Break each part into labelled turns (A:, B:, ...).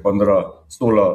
A: 15-16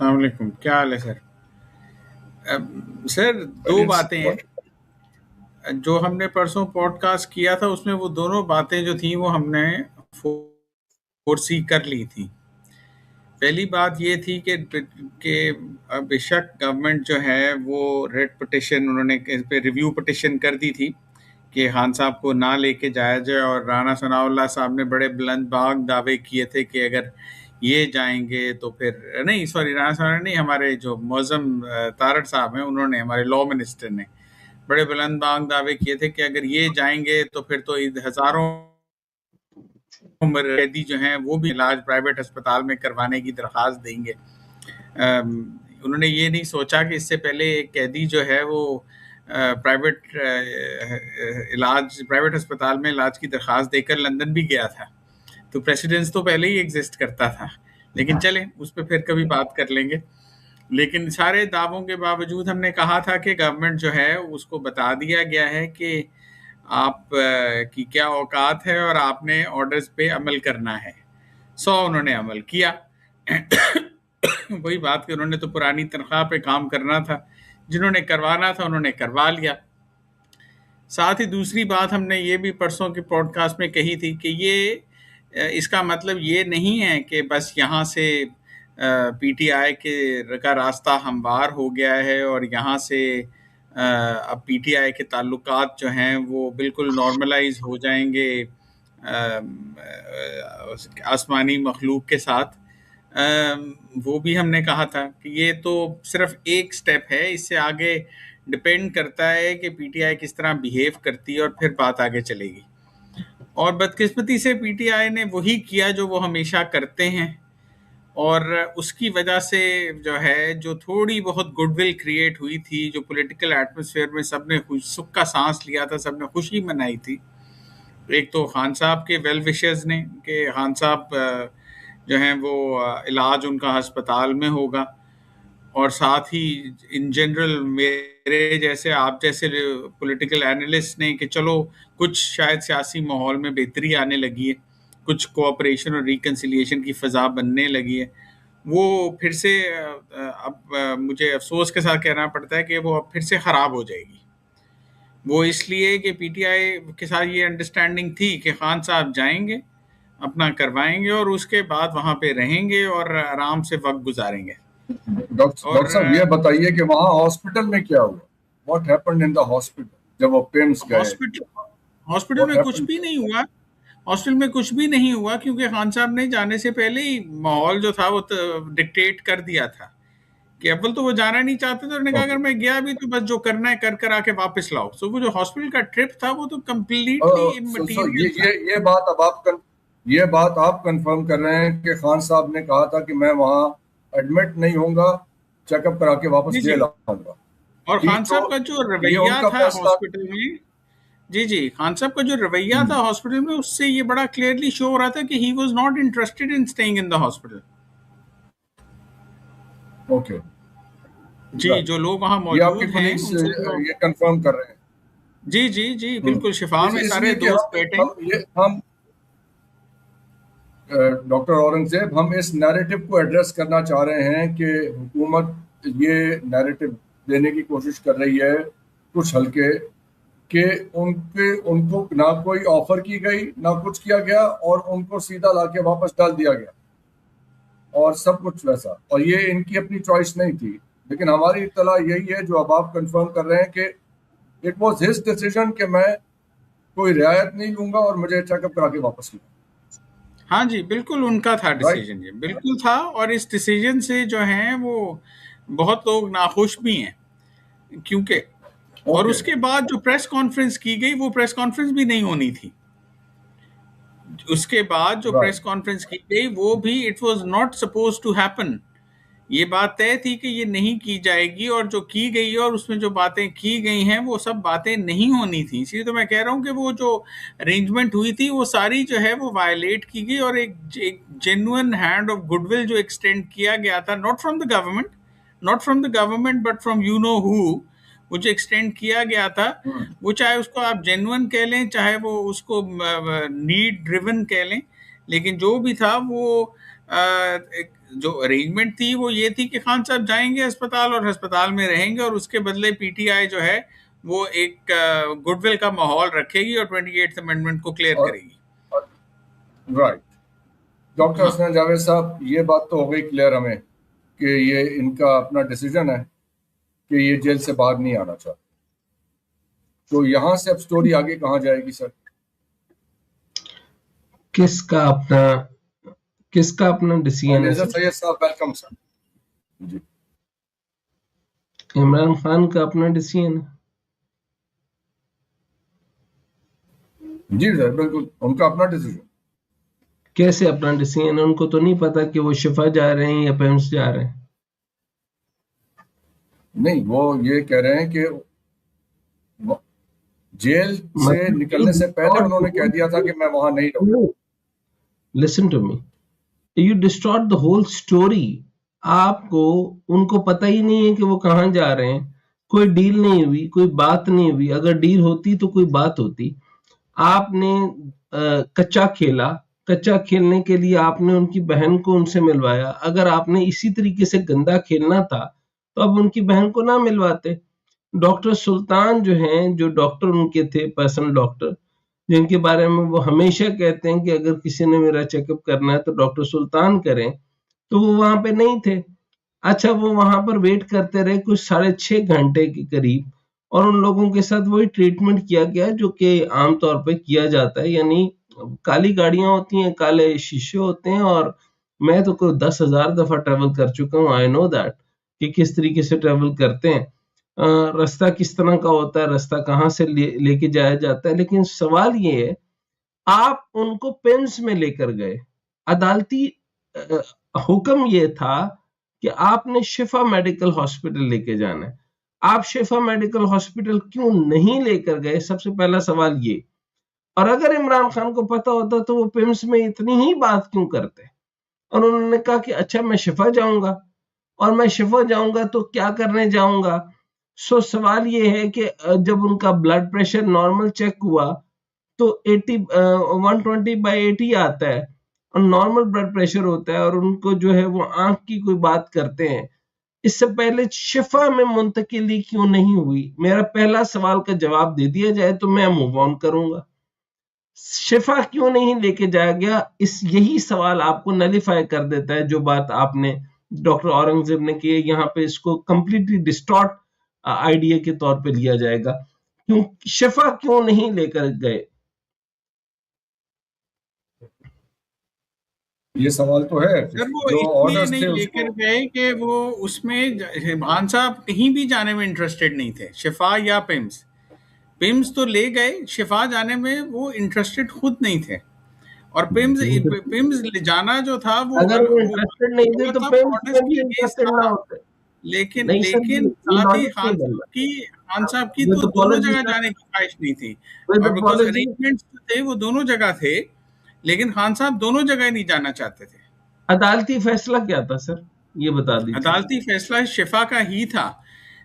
B: السلام علیکم، کیا حال ہے سر؟ سر دو باتیں ہیں جو ہم نے پرسوں پوڈ کاسٹ کیا تھا، اس میں وہ دونوں باتیں جو تھیں وہ ہم نے فورسی کر لی تھی. پہلی بات یہ تھی کہ بے شک گورنمنٹ جو ہے وہ ریٹ پٹیشن انہوں نے اس پہ ریویو پٹیشن کر دی تھی کہ خان صاحب کو نہ لے کے جایا جائے، اور رانا ثناء اللہ صاحب نے بڑے بلند باغ دعوے کیے تھے کہ اگر یہ جائیں گے تو پھر نہیں، سوری، رانا ثناء اللہ نہیں، ہمارے جو معظم تارڑ صاحب ہیں انہوں نے، ہمارے لا منسٹر نے بڑے بلند باغ دعوے کیے تھے کہ اگر یہ جائیں گے تو پھر تو ہزاروں قیدی جو ہیں وہ بھی علاج پرائیویٹ ہسپتال میں کروانے کی درخواست دیں گے. انہوں نے یہ نہیں سوچا کہ اس سے پہلے ایک قیدی جو ہے وہ پرائیویٹ ہسپتال میں علاج کی درخواست دے کر لندن بھی گیا تھا. تو پریسیڈنس تو پہلے ہی ایگزسٹ کرتا تھا، لیکن چلیں اس پہ پھر کبھی بات کر لیں گے. لیکن سارے دعووں کے باوجود ہم نے کہا تھا کہ گورنمنٹ جو ہے اس کو بتا دیا گیا ہے کہ آپ کی کیا اوقات ہے اور آپ نے آرڈرز پہ عمل کرنا ہے. انہوں نے عمل کیا. وہی بات کہ انہوں نے تو پرانی تنخواہ پہ کام کرنا تھا، جنہوں نے کروانا تھا انہوں نے کروا لیا. ساتھ ہی دوسری بات ہم نے یہ بھی پرسوں کے پوڈ کاسٹ میں کہی تھی کہ یہ اس کا مطلب یہ نہیں ہے کہ بس یہاں سے پی ٹی آئی کا راستہ ہموار ہو گیا ہے اور یہاں سے اب پی ٹی آئی کے تعلقات جو ہیں وہ بالکل نارملائز ہو جائیں گے آسمانی مخلوق کے ساتھ. وہ بھی ہم نے کہا تھا کہ یہ تو صرف ایک سٹیپ ہے، اس سے آگے ڈپینڈ کرتا ہے کہ پی ٹی آئی کس طرح بیہیو کرتی ہے اور پھر بات آگے چلے گی. اور بدقسمتی سے پی ٹی آئی نے وہی کیا جو وہ ہمیشہ کرتے ہیں، اور اس کی وجہ سے جو ہے جو تھوڑی بہت گڈ ول کریٹ ہوئی تھی، جو پولیٹیکل ایٹماسفیئر میں سب نے سکھ کا سانس لیا تھا، سب نے خوشی منائی تھی. ایک تو خان صاحب کے ویل وشرز نے کہ خان صاحب جو ہیں وہ علاج ان کا ہسپتال میں ہوگا، اور ساتھ ہی ان جنرل میرے جیسے آپ جیسے پولیٹیکل اینالسٹ نے کہ چلو کچھ شاید سیاسی ماحول میں بہتری آنے لگی ہے، کچھ کوآپریشن اور ریکنسیلیشن کی فضا بننے لگی ہے. وہ پھر سے اب مجھے افسوس کے ساتھ کہنا پڑتا ہے کہ وہ اب پھر سے خراب ہو جائے گی. وہ اس لیے کہ پی ٹی آئی کے ساتھ یہ انڈرسٹینڈنگ تھی کہ خان صاحب جائیں گے، اپنا کروائیں گے اور اس کے بعد وہاں پہ رہیں گے اور آرام سے وقت گزاریں گے.
A: ڈاکٹر صاحب یہ بتائیے کہ وہاں ہاسپٹل میں کیا ہوا؟ What happened in the hospital جب وہ پیمس گئے؟
B: ہاسپٹل میں کچھ بھی نہیں ہوا. ہاسپٹل میں کچھ بھی نہیں ہوا کیونکہ خان صاحب نے جانے سے پہلے ہی ماحول جو تھا وہ ڈکٹیٹ کر دیا تھا کہ اول تو وہ جانا نہیں چاہتے تھے، انہوں نے کہا اگر میں گیا بھی تو بس جو کرنا ہے کر آ کے واپس لاؤ. سو وہ جو ہاسپٹل کا ٹرپ تھا وہ تو کمپلیٹلی امٹیریل تھا.
A: یہ بات آپ کنفرم کر رہے ہیں کہ خان صاحب نے کہا تھا کہ میں وہاں ایڈمٹ نہیں ہوں گا، چیک اپ کرا کے واپس لے لاؤں گا.
B: اور خان صاحب کا جو رویہ تھا ہاسپٹل میں، جی خان صاحب کا جو رویہ تھا ہاسپٹل میں، اس سے یہ بڑا کلیئرلی شو ہو رہا تھا کہ he was not interested in staying in the hospital.
A: Okay
B: جی، جو لوگ وہاں موجود ہیں
A: یہ کنفرم کر رہے ہیں.
B: جی بالکل شفا میں سارے دوست بیٹھے.
A: ہم ڈاکٹر اورنگزیب، ہم اس نیریٹو کو ایڈریس کرنا چاہ رہے ہیں کہ حکومت یہ نیریٹو دینے کی کوشش کر رہی ہے کچھ ہلکے کہ ان کو نہ کوئی آفر کی گئی، نہ کچھ کیا گیا، اور ان کو سیدھا لا کے واپس ڈال دیا گیا اور سب کچھ ویسا. اور یہ ان کی اپنی چوائس نہیں تھی، لیکن ہماری اطلاع یہی ہے جو اب آپ کنفرم کر رہے ہیں کہ اٹ واز ہز ڈیسیژن کہ میں کوئی رعایت نہیں لوں گا اور مجھے چیک اپ کرا کے واپس لوں.
B: ہاں جی، بالکل ان کا تھا ڈیسیجن، یہ بالکل تھا. اور اس ڈیسیجن سے جو ہیں وہ بہت لوگ ناخوش بھی ہیں کیونکہ اور اس کے بعد جو پریس کانفرنس کی گئی وہ پریس کانفرنس بھی نہیں ہونی تھی. اس کے بعد جو پریس کانفرنس کی گئی وہ بھی it was not suppose to happen. یہ بات طے تھی کہ یہ نہیں کی جائے گی، اور جو کی گئی اور اس میں جو باتیں کی گئی ہیں وہ سب باتیں نہیں ہونی تھیں. اس لیے تو میں کہہ رہا ہوں کہ وہ جو ارینجمنٹ ہوئی تھی وہ ساری جو ہے وہ وائلیٹ کی گئی، اور ایک genuine hand of goodwill جو ایکسٹینڈ کیا گیا تھا، not from the government but from you know ہو، وہ جو ایکسٹینڈ کیا گیا تھا، وہ چاہے اس کو آپ جینوئن کہہ لیں، چاہے وہ اس کو نیڈ ڈریون کہہ لیں، لیکن جو بھی تھا وہ جو ارینجمنٹ تھی وہ یہ تھی کہ خان صاحب جائیں گے ہسپتال اور ہسپتال میں رہیں گے، اور اس کے بدلے پی ٹی آئی جو ہے وہ ایک گڈ ول کا ماحول رکھے گی اور 28th امینڈمنٹ کو کلیئر کرے گی.
A: رائٹ. ڈاکٹر حسنین جاوید صاحب، یہ بات تو ہو گئی کلیئر ہمیں کہ یہ ان کا اپنا ڈیسیجن ہے کہ یہ جیل سے باہر نہیں آنا چاہتے. تو یہاں سے اب سٹوری آگے کہاں جائے گی سر؟
C: کس کا اپنا ڈیسیژن ہے؟
A: سید صاحب ویلکم سر. جی
C: عمران خان کا اپنا ڈیسیژن ہے.
A: جی سر بالکل، ان کا اپنا ڈیسیجن.
C: کیسے اپنا ڈیسیژن ہے؟ ان کو تو نہیں پتا کہ وہ شفا جا رہے ہیں یا پیمس جا رہے ہیں.
A: نہیں، وہ یہ کہہ رہے ہیں کہ جیل سے نکلنے سے پہلے انہوں نے کہہ دیا تھا کہ میں وہاں نہیں رہوں گا.
C: Listen to me, you distort the whole story. آپ کو ان کو پتہ ہی نہیں ہے کہ وہ کہاں جا رہے ہیں. کوئی ڈیل نہیں ہوئی، کوئی بات نہیں ہوئی. اگر ڈیل ہوتی تو کوئی بات ہوتی. آپ نے کچا کھیلا. کچا کھیلنے کے لیے آپ نے ان کی بہن کو ان سے ملوایا. اگر آپ نے اسی طریقے سے گندا کھیلنا تھا تو اب ان کی بہن کو نہ ملواتے. ڈاکٹر سلطان جو ہیں، جو ڈاکٹر ان کے تھے، پرسنل ڈاکٹر، جن کے بارے میں وہ ہمیشہ کہتے ہیں کہ اگر کسی نے میرا چیک اپ کرنا ہے تو ڈاکٹر سلطان کریں، تو وہ وہاں پہ نہیں تھے. اچھا، وہ وہاں پر ویٹ کرتے رہے کچھ 6.5 گھنٹے کے قریب، اور ان لوگوں کے ساتھ وہی ٹریٹمنٹ کیا گیا جو کہ عام طور پہ کیا جاتا ہے. یعنی کالی گاڑیاں ہوتی ہیں، کالے شیشے ہوتے ہیں، اور میں تو کوئی 10,000 دفعہ ٹریول کر چکا ہوں. آئی نو دیٹ کہ کس طریقے سے ٹریول کرتے ہیں، رستہ کس طرح کا ہوتا ہے، رستہ کہاں سے لے کے جایا جاتا ہے. لیکن سوال یہ ہے، آپ ان کو پیمس میں لے کر گئے. عدالتی حکم یہ تھا کہ آپ نے شفا میڈیکل ہاسپٹل لے کے جانا ہے. آپ شفا میڈیکل ہاسپٹل کیوں نہیں لے کر گئے؟ سب سے پہلا سوال یہ. اور اگر عمران خان کو پتا ہوتا تو وہ پیمس میں اتنی ہی بات کیوں کرتے؟ اور انہوں نے کہا کہ اچھا میں شفا جاؤں گا، اور میں شفا جاؤں گا تو کیا کرنے جاؤں گا؟ سوال یہ ہے کہ جب ان کا بلڈ پریشر نارمل چیک ہوا تو 120/80 آتا ہے، اور نارمل بلڈ پریشر ہوتا ہے، اور ان کو جو ہے وہ آنکھ کی کوئی بات کرتے ہیں. اس سے پہلے شفا میں منتقلی کیوں نہیں ہوئی؟ میرا پہلا سوال کا جواب دے دیا جائے تو میں موو آن کروں گا. شفا کیوں نہیں لے کے جایا گیا؟ یہی سوال آپ کو نلیفائی کر دیتا ہے جو بات آپ نے ڈاکٹر اورنگزیب نے کی. یہاں پہ اس کو کمپلیٹلی ڈسٹارٹ آئیڈیا کے طور پہ لیا جائے گا. شفا کیوں نہیں لے کر گئے؟
A: یہ سوال تو ہے.
B: سر وہ اس لیے نہیں لے کر گئے کہ وہ اس میں خان صاحب کہیں بھی جانے میں انٹرسٹڈ نہیں تھے، شفا یا پیمس. پیمس تو لے گئے، شفا جانے میں وہ انٹرسٹڈ خود نہیں تھے. اور پیمس جانا جو تھا وہ
C: اگر وہ انٹرسٹڈ نہیں تھے تو پیمس میں بھی انٹرسٹڈ نہ ہوتے.
B: لیکن خان صاحب کی تو دونوں جگہ جانے کی خواہش نہیں تھی، اور بیکاز ارینجمنٹس تھے وہ دونوں جگہ تھے، لیکن خان صاحب دونوں جگہ نہیں جانا چاہتے تھے.
C: عدالتی فیصلہ کیا تھا سر، یہ بتا دیجیے.
B: عدالتی فیصلہ شفا کا ہی تھا،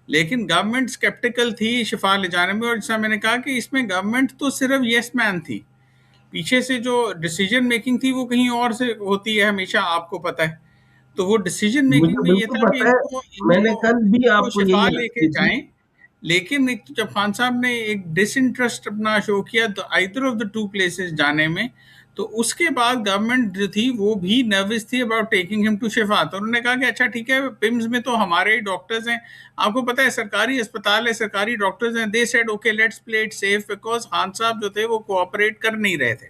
B: لیکن گورنمنٹ سکیپٹیکل تھی شفا لے جانے میں. اور جیسا میں نے کہا کہ اس میں گورنمنٹ تو صرف یس مین تھی، پیچھے سے جو ڈیسیجن میکنگ تھی وہ کہیں اور سے ہوتی ہے ہمیشہ، آپ کو پتہ ہے. تو وہ ڈیسیجن میکنگ میں یہ تھا کہ
C: میں نے کل بھی آپ کو
B: شفا لے کے جائیں. لیکن جب خان صاحب نے ایک ڈس انٹرسٹ اپنا شو کیا تو either of the two places جانے میں، تو اس کے بعد گورنمنٹ جو تھی وہ بھی نروس تھی اباؤٹ ٹیکنگ ہم ٹو شفا. تو انہوں نے کہا کہ اچھا ٹھیک ہے، پیمز میں تو ہمارے ڈاکٹرز ہیں، آپ کو پتہ ہے سرکاری اسپتال ہے، سرکاری ڈاکٹرز ہیں. They said okay let's play it safe, because Khan صاحب جو تھے وہ کوآپریٹ کر نہیں رہے تھے.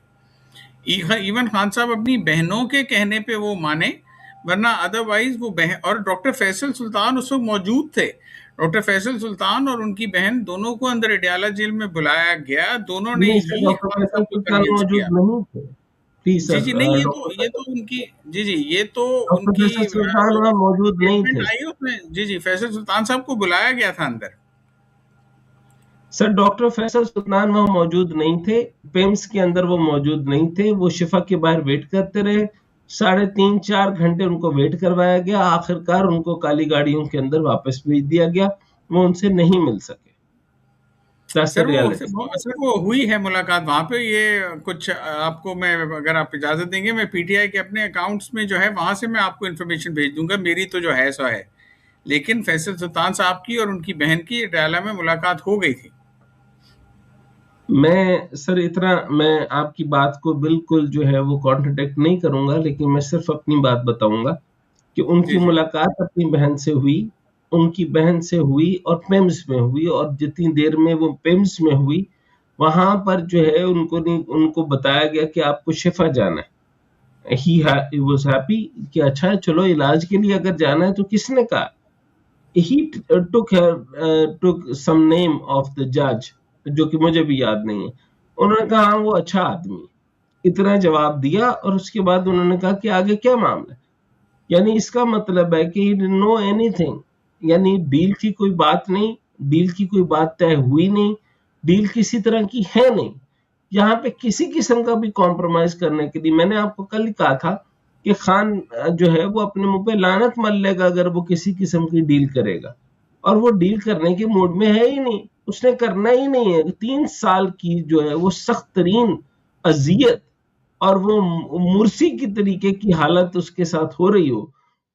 B: ایون خان صاحب اپنی بہنوں کے کہنے پہ وہ مانے، ورنہ ادروائز وہ اور ڈاکٹر فیصل سلطان اس وقت موجود تھے. ڈاکٹر فیصل سلطان اور ان کی بہن دونوں کو اندر اڈیالہ جیل میں بلایا گیا، دونوں نے ہی خان صاحب کو کنونس کیا. جی نہیں، یہ تو ان کی یہ تو ان کی
C: موجود نہیں تھے.
B: جی فیصل سلطان صاحب کو بلایا گیا تھا اندر.
C: سر ڈاکٹر فیصل سلطان وہاں موجود نہیں تھے، پیمس کے اندر وہ موجود نہیں تھے. وہ شفا کے باہر ویٹ کرتے رہے، 3.5-4 گھنٹے ان کو ویٹ کروایا گیا. آخرکار ان کو کالی گاڑیوں کے اندر واپس بھیج دیا گیا، وہ ان سے نہیں مل سکے. That's the
B: sir
C: reality.
B: وہ ہوئی ہے ملاقات وہاں پہ. یہ کچھ آپ کو میں اگر آپ اجازت دیں گے میں پی ٹی آئی کے اپنے اکاؤنٹس میں جو ہے وہاں سے میں آپ کو انفارمیشن بھیج دوں گا. میری تو جو ہے سو ہے, لیکن فیصل سلطان صاحب کی اور ان کی بہن کی ڈیالہ میں ملاقات ہو گئی تھی.
C: میں سر اتنا میں آپ کی بات کو بالکل جو ہے وہ کانٹرڈکٹ نہیں کروں گا, لیکن میں صرف اپنی بات بتاؤں گا کہ ان کی
B: جی
C: ملاقات اپنی بہن سے ہوئی, ان کی بہن سے ہوئی اور پیمز میں ہوئی, اور جتنی دیر میں وہ پیمز میں ہوئی وہاں پر جو ہے ان کو بتایا گیا کہ آپ کو شفا جانا ہے. He was happy کہ اچھا چلو علاج کے لیے اگر جانا ہے تو کس نے کہا. He took some name of the judge جو کہ مجھے بھی یاد نہیں ہے. انہوں نے کہا ہاں وہ اچھا آدمی, اتنا جواب دیا, اور اس کے بعد انہوں نے کہا کہ آگے کیا معاملہ ہے. یعنی اس کا مطلب ہے کہ he didn't know anything, یعنی ڈیل کی کوئی بات نہیں, ڈیل کی کوئی بات طے ہوئی نہیں, ڈیل کسی طرح کی ہے نہیں. یہاں پہ کسی قسم کا بھی کمپرومائز کرنے کے لیے, میں نے آپ کو کل ہی کہا تھا کہ خان جو ہے وہ اپنے منہ پہ لعنت مل لے گا اگر وہ کسی قسم کی ڈیل کرے گا, اور وہ ڈیل کرنے کے موڈ میں ہے ہی نہیں, اس نے کرنا ہی نہیں ہے. 3 سال کی جو ہے وہ سخت ترین اذیت اور وہ مرسی کی طریقے کی حالت اس کے ساتھ ہو رہی ہو,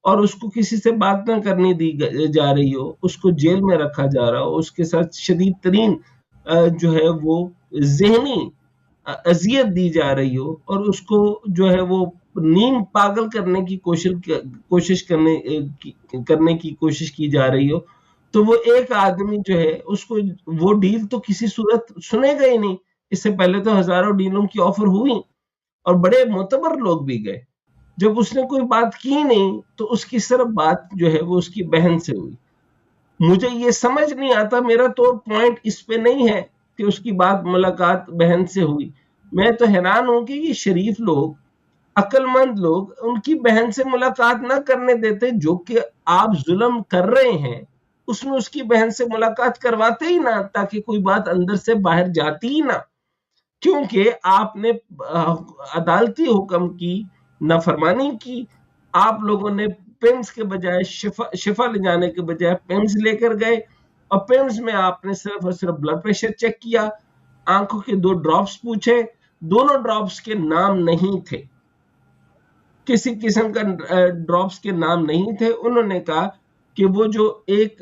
C: اور اس کو کسی سے بات نہ کرنے دی جا رہی ہو, اس کو جیل میں رکھا جا رہا ہو, اس کے ساتھ شدید ترین جو ہے وہ ذہنی اذیت دی جا رہی ہو, اور اس کو جو ہے وہ نیم پاگل کرنے کی کوشش کرنے کی کوشش کی جا رہی ہو, تو وہ ایک آدمی جو ہے اس کو وہ ڈیل تو کسی صورت سنے گا ہی نہیں. اس سے پہلے تو ہزاروں ڈیلوں کی آفر ہوئی اور بڑے معتبر لوگ بھی گئے. جب اس نے کوئی بات کی نہیں تو اس کی صرف بات جو ہے وہ اس کی بہن سے ہوئی. مجھے یہ سمجھ نہیں آتا, میرا تو پوائنٹ اس پہ نہیں ہے کہ اس کی بات ملاقات بہن سے ہوئی. میں تو حیران ہوں کہ یہ شریف لوگ, عقل مند لوگ ان کی بہن سے ملاقات نہ کرنے دیتے. جو کہ آپ ظلم کر رہے ہیں اس میں اس کی بہن سے ملاقات کرواتے ہی نہ, تاکہ کوئی بات اندر سے باہر جاتی ہی نہ, کیونکہ آپ نے عدالتی حکم کی نافرمانی کی. آپ لوگوں نے پیمز کے بجائے شفا لے جانے کے بجائے پیمز لے کر گئے, اور پیمز میں آپ نے صرف اور صرف بلڈ پریشر چیک کیا, آنکھوں کے 2 ڈراپس پوچھے, دونوں ڈراپس کے نام نہیں تھے, کسی قسم کا ڈراپس کے نام نہیں تھے. انہوں نے کہا کہ وہ جو ایک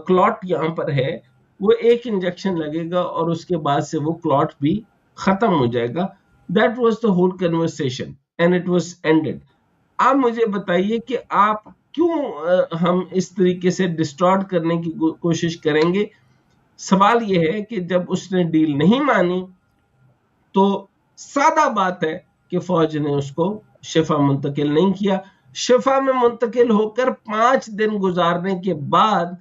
C: کلاٹ یہاں پر ہے وہ ایک انجیکشن لگے گا اور اس کے بعد سے وہ کلاٹ بھی ختم ہو جائے گا. That was the whole conversation and it was ended. آپ مجھے بتائیے کہ آپ کیوں ہم اس طریقے سے ڈسٹارٹ کرنے کی کوشش کریں گے. سوال یہ ہے کہ جب اس نے ڈیل نہیں مانی تو سادہ بات ہے کہ فوج نے اس کو شفا منتقل نہیں کیا. شفا میں منتقل ہو کر 5 دن گزارنے کے بعد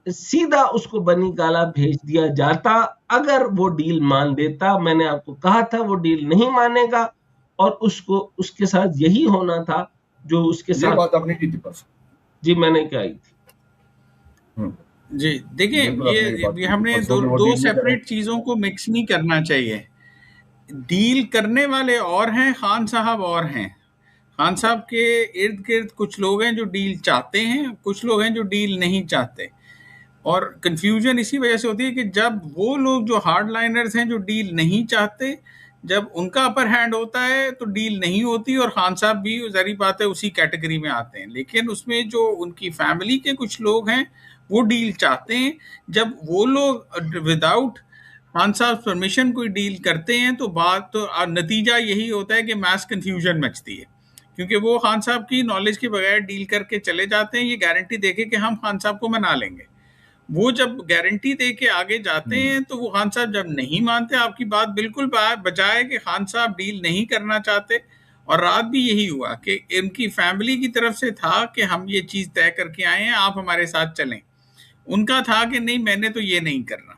C: سیدھا اس کو بنی گالا بھیج دیا جاتا اگر وہ ڈیل مان دیتا. میں نے آپ کو کہا تھا وہ ڈیل نہیں مانے گا, اور اس کے ساتھ یہی ہونا تھا جو اس کے ساتھ.
A: یہ بات آپ نے کی تھی پرسوں.
C: جی میں نے کہی تھی.
B: جی دیکھیں یہ ہم نے دو سیپریٹ چیزوں کو مکس نہیں کرنا چاہیے. ڈیل کرنے والے اور ہیں, خان صاحب اور ہیں. خان صاحب کے ارد گرد کچھ لوگ ہیں جو ڈیل چاہتے ہیں, کچھ لوگ ہیں جو ڈیل نہیں چاہتے, اور کنفیوژن اسی وجہ سے ہوتی ہے کہ جب وہ لوگ جو ہارڈ لائنرز ہیں جو ڈیل نہیں چاہتے, جب ان کا اپر ہینڈ ہوتا ہے تو ڈیل نہیں ہوتی, اور خان صاحب بھی ظاہری بات ہے اسی کیٹیگری میں آتے ہیں. لیکن اس میں جو ان کی فیملی کے کچھ لوگ ہیں وہ ڈیل چاہتے ہیں. جب وہ لوگ وداؤٹ خان صاحب پرمیشن کوئی ڈیل کرتے ہیں تو نتیجہ یہی ہوتا ہے کہ میس کنفیوژن مچتی ہے, کیونکہ وہ خان صاحب کی نالج کے بغیر ڈیل کر کے چلے جاتے ہیں یہ گارنٹی دے کے کہ ہم خان صاحب کو منا لیں گے. وہ جب گارنٹی دے کے آگے جاتے ہیں تو وہ خان صاحب جب نہیں مانتے, آپ کی بات بالکل بجائے کہ خان صاحب ڈیل نہیں کرنا چاہتے, اور رات بھی یہی ہوا کہ ان کی فیملی کی طرف سے تھا کہ ہم یہ چیز طے کر کے آئے ہیں, آپ ہمارے ساتھ چلیں. ان کا تھا کہ نہیں میں نے تو یہ نہیں کرنا,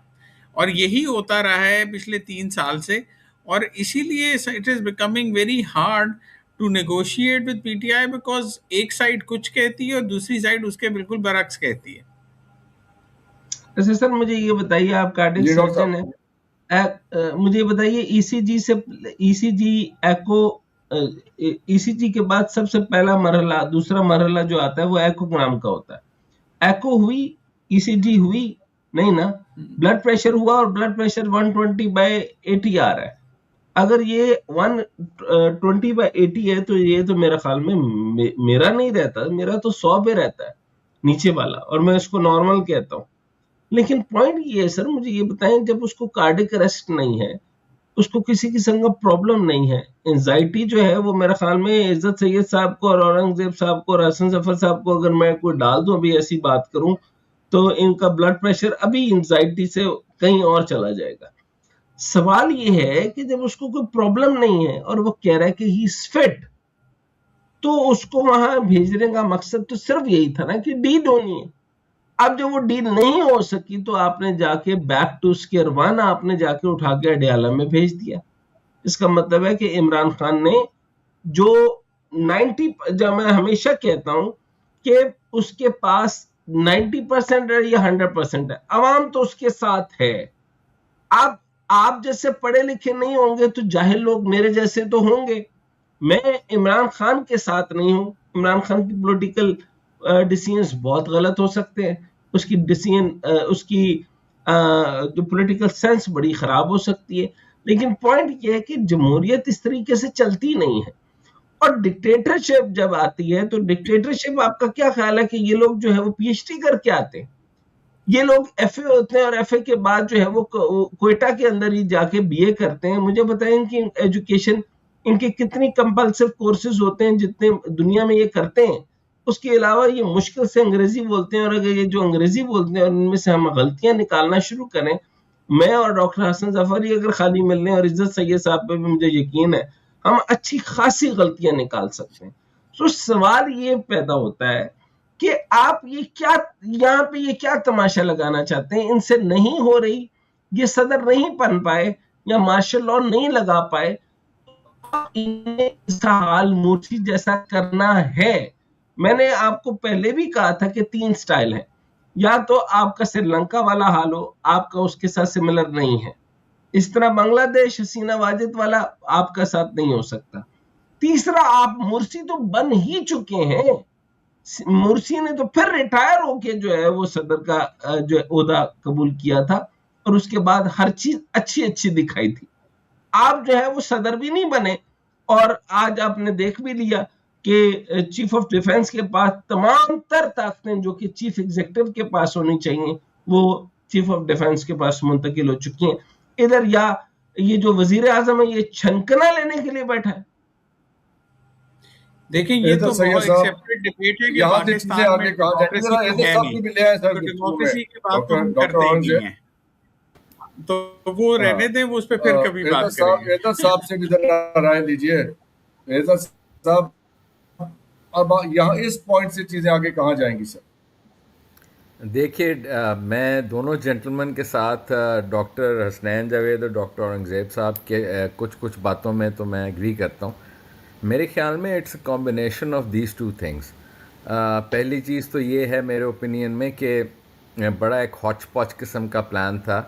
B: اور یہی ہوتا رہا ہے پچھلے 3 سال سے. اور اسی لیے it is becoming very hard to negotiate with P T I, because ایک سائڈ کچھ کہتی ہے اور دوسری سائڈ اس کے بالکل برعکس کہتی ہے.
C: ایسے سر مجھے یہ بتائیے, آپ کارڈک سرجن ہیں, مجھے یہ بتائیے ای سی جی ایکو ای سی جی کے بعد سب سے پہلا مرحلہ, دوسرا مرحلہ جو آتا ہے وہ ایکو نام کا ہوتا ہے. ایکو ہوئی, ای سی جی ہوئی, نہیں نا, بلڈ پریشر ہوا اور بلڈ پریشر 120/80 آ رہا ہے. اگر یہ 120/80 ہے تو یہ تو میرا خیال میں میرا نہیں رہتا, میرا تو 100 پہ رہتا ہے نیچے والا, اور میں اس کو نارمل کہتا ہوں. لیکن پوائنٹ یہ ہے سر, مجھے یہ بتائیں, جب اس کو کارڈک اریسٹ نہیں ہے, اس کو کسی قسم کا پرابلم نہیں ہے, انزائٹی جو ہے وہ میرے خیال میں عزت سید صاحب کو اور اورنگزیب صاحب کو اور حسن ظفر صاحب کو اگر میں کوئی ڈال دوں ابھی ایسی بات کروں تو ان کا بلڈ پریشر ابھی انزائٹی سے کہیں اور چلا جائے گا. سوال یہ ہے کہ جب اس کو کوئی پرابلم نہیں ہے اور وہ کہہ رہا ہے کہ ہی از فٹ, تو اس کو وہاں بھیجنے کا مقصد تو صرف یہی تھا نا کہ ڈیل ہونی ہے. اب جب وہ ڈیل نہیں ہو سکی تو آپ نے جا کے بیک ٹو اسکیئر ون, آپ نے جا کے اٹھا کے اڈیالہ میں بھیج دیا. اس کا مطلب ہے کہ عمران خان نے جو 90, جب میں ہمیشہ کہتا ہوں کہ اس کے پاس 90% ہے یا 100% ہے, عوام تو اس کے ساتھ ہے. آپ جیسے پڑھے لکھے نہیں ہوں گے تو جاہل لوگ میرے جیسے تو ہوں گے. میں عمران خان کے ساتھ نہیں ہوں. عمران خان کی پولیٹیکل ڈیسیژنز بہت غلط ہو سکتے ہیں, اس کی ڈیسیژن, اس کی جو پولیٹیکل سینس بڑی خراب ہو سکتی ہے. لیکن پوائنٹ یہ ہے کہ جمہوریت اس طریقے سے چلتی نہیں ہے. اور ڈکٹیٹرشپ جب آتی ہے تو ڈکٹیٹرشپ, آپ کا کیا خیال ہے کہ یہ لوگ جو ہے وہ پی ایچ ڈی کر کے آتے ہیں, یہ لوگ ایف اے ہوتے ہیں اور ایف اے کے بعد جو ہے وہ کوئٹہ کے اندر ہی جا کے بی اے کرتے ہیں. مجھے بتائیں کہ ایجوکیشن ان کے کتنی کمپلسو کورسز ہوتے ہیں جتنے دنیا میں یہ کرتے ہیں. اس کے علاوہ یہ مشکل سے انگریزی بولتے ہیں, اور اگر یہ جو انگریزی بولتے ہیں اور ان میں سے ہم غلطیاں نکالنا شروع کریں, میں اور ڈاکٹر حسن ظفر اگر خالی مل لیں, اور عزت سید صاحب پہ بھی مجھے یقین ہے ہم اچھی خاصی غلطیاں نکال سکتے ہیں. تو سوال یہ پیدا ہوتا ہے کہ آپ یہ کیا یہاں پہ یہ کیا تماشا لگانا چاہتے ہیں؟ ان سے نہیں ہو رہی, یہ صدر نہیں بن پائے یا مارشل لاء نہیں لگا پائے, اس کا حال مورسی جیسا کرنا ہے. میں نے آپ کو پہلے بھی کہا تھا کہ 3 سٹائل ہیں, یا تو آپ کا سری لنکا والا حال ہو, آپ کا اس کے ساتھ سملر نہیں ہے. اس طرح بنگلہ دیش حسینہ واجد والا آپ کا ساتھ نہیں ہو سکتا. تیسرا, آپ مرسی تو بن ہی چکے ہیں. مرسی نے تو پھر ریٹائر ہو کے جو ہے وہ صدر کا جو عہدہ قبول کیا تھا, اور اس کے بعد ہر چیز اچھی اچھی دکھائی تھی. آپ جو ہے وہ صدر بھی نہیں بنے, اور آج آپ نے دیکھ بھی لیا کہ چیف آف ڈیفنس کے پاس تمام تر طاقتیں جو کہ چیف ایگزیکٹو کے پاس ہونی چاہیے وہ چیف آف ڈیفنس کے پاس منتقل ہو چکی ہیں. ادھر یا یہ جو وزیر اعظم ہے یہ چھنکنا لینے کے لیے بیٹھا ہے.
B: دیکھیں یہ تو بہت ایک سیپریٹ ڈیبیٹ ہے کہ پاکستان میں ڈیموکریسی تو ہے نہیں, تو ڈیموکریسی کی بات تو ہم کرتے ہی نہیں ہیں, تو وہ رہنے دیں, وہ اس پہ پھر کبھی بات کریں گے.
A: اعتر صاحب سے بھی ذرا رائے لیجئے. اعتر صاحب, اب یہاں اس پوائنٹ سے چیزیں آگے کہاں جائیں گی سر؟
D: دیکھیے, میں دونوں جنٹلمن کے ساتھ ڈاکٹر حسنین جاوید اور ڈاکٹر اورنگزیب صاحب کے کچھ باتوں میں تو میں ایگری کرتا ہوں. میرے خیال میں it's a combination of these two things. پہلی چیز تو یہ ہے میرے اوپینین میں کہ بڑا ایک ہاچ پاچ قسم کا پلان تھا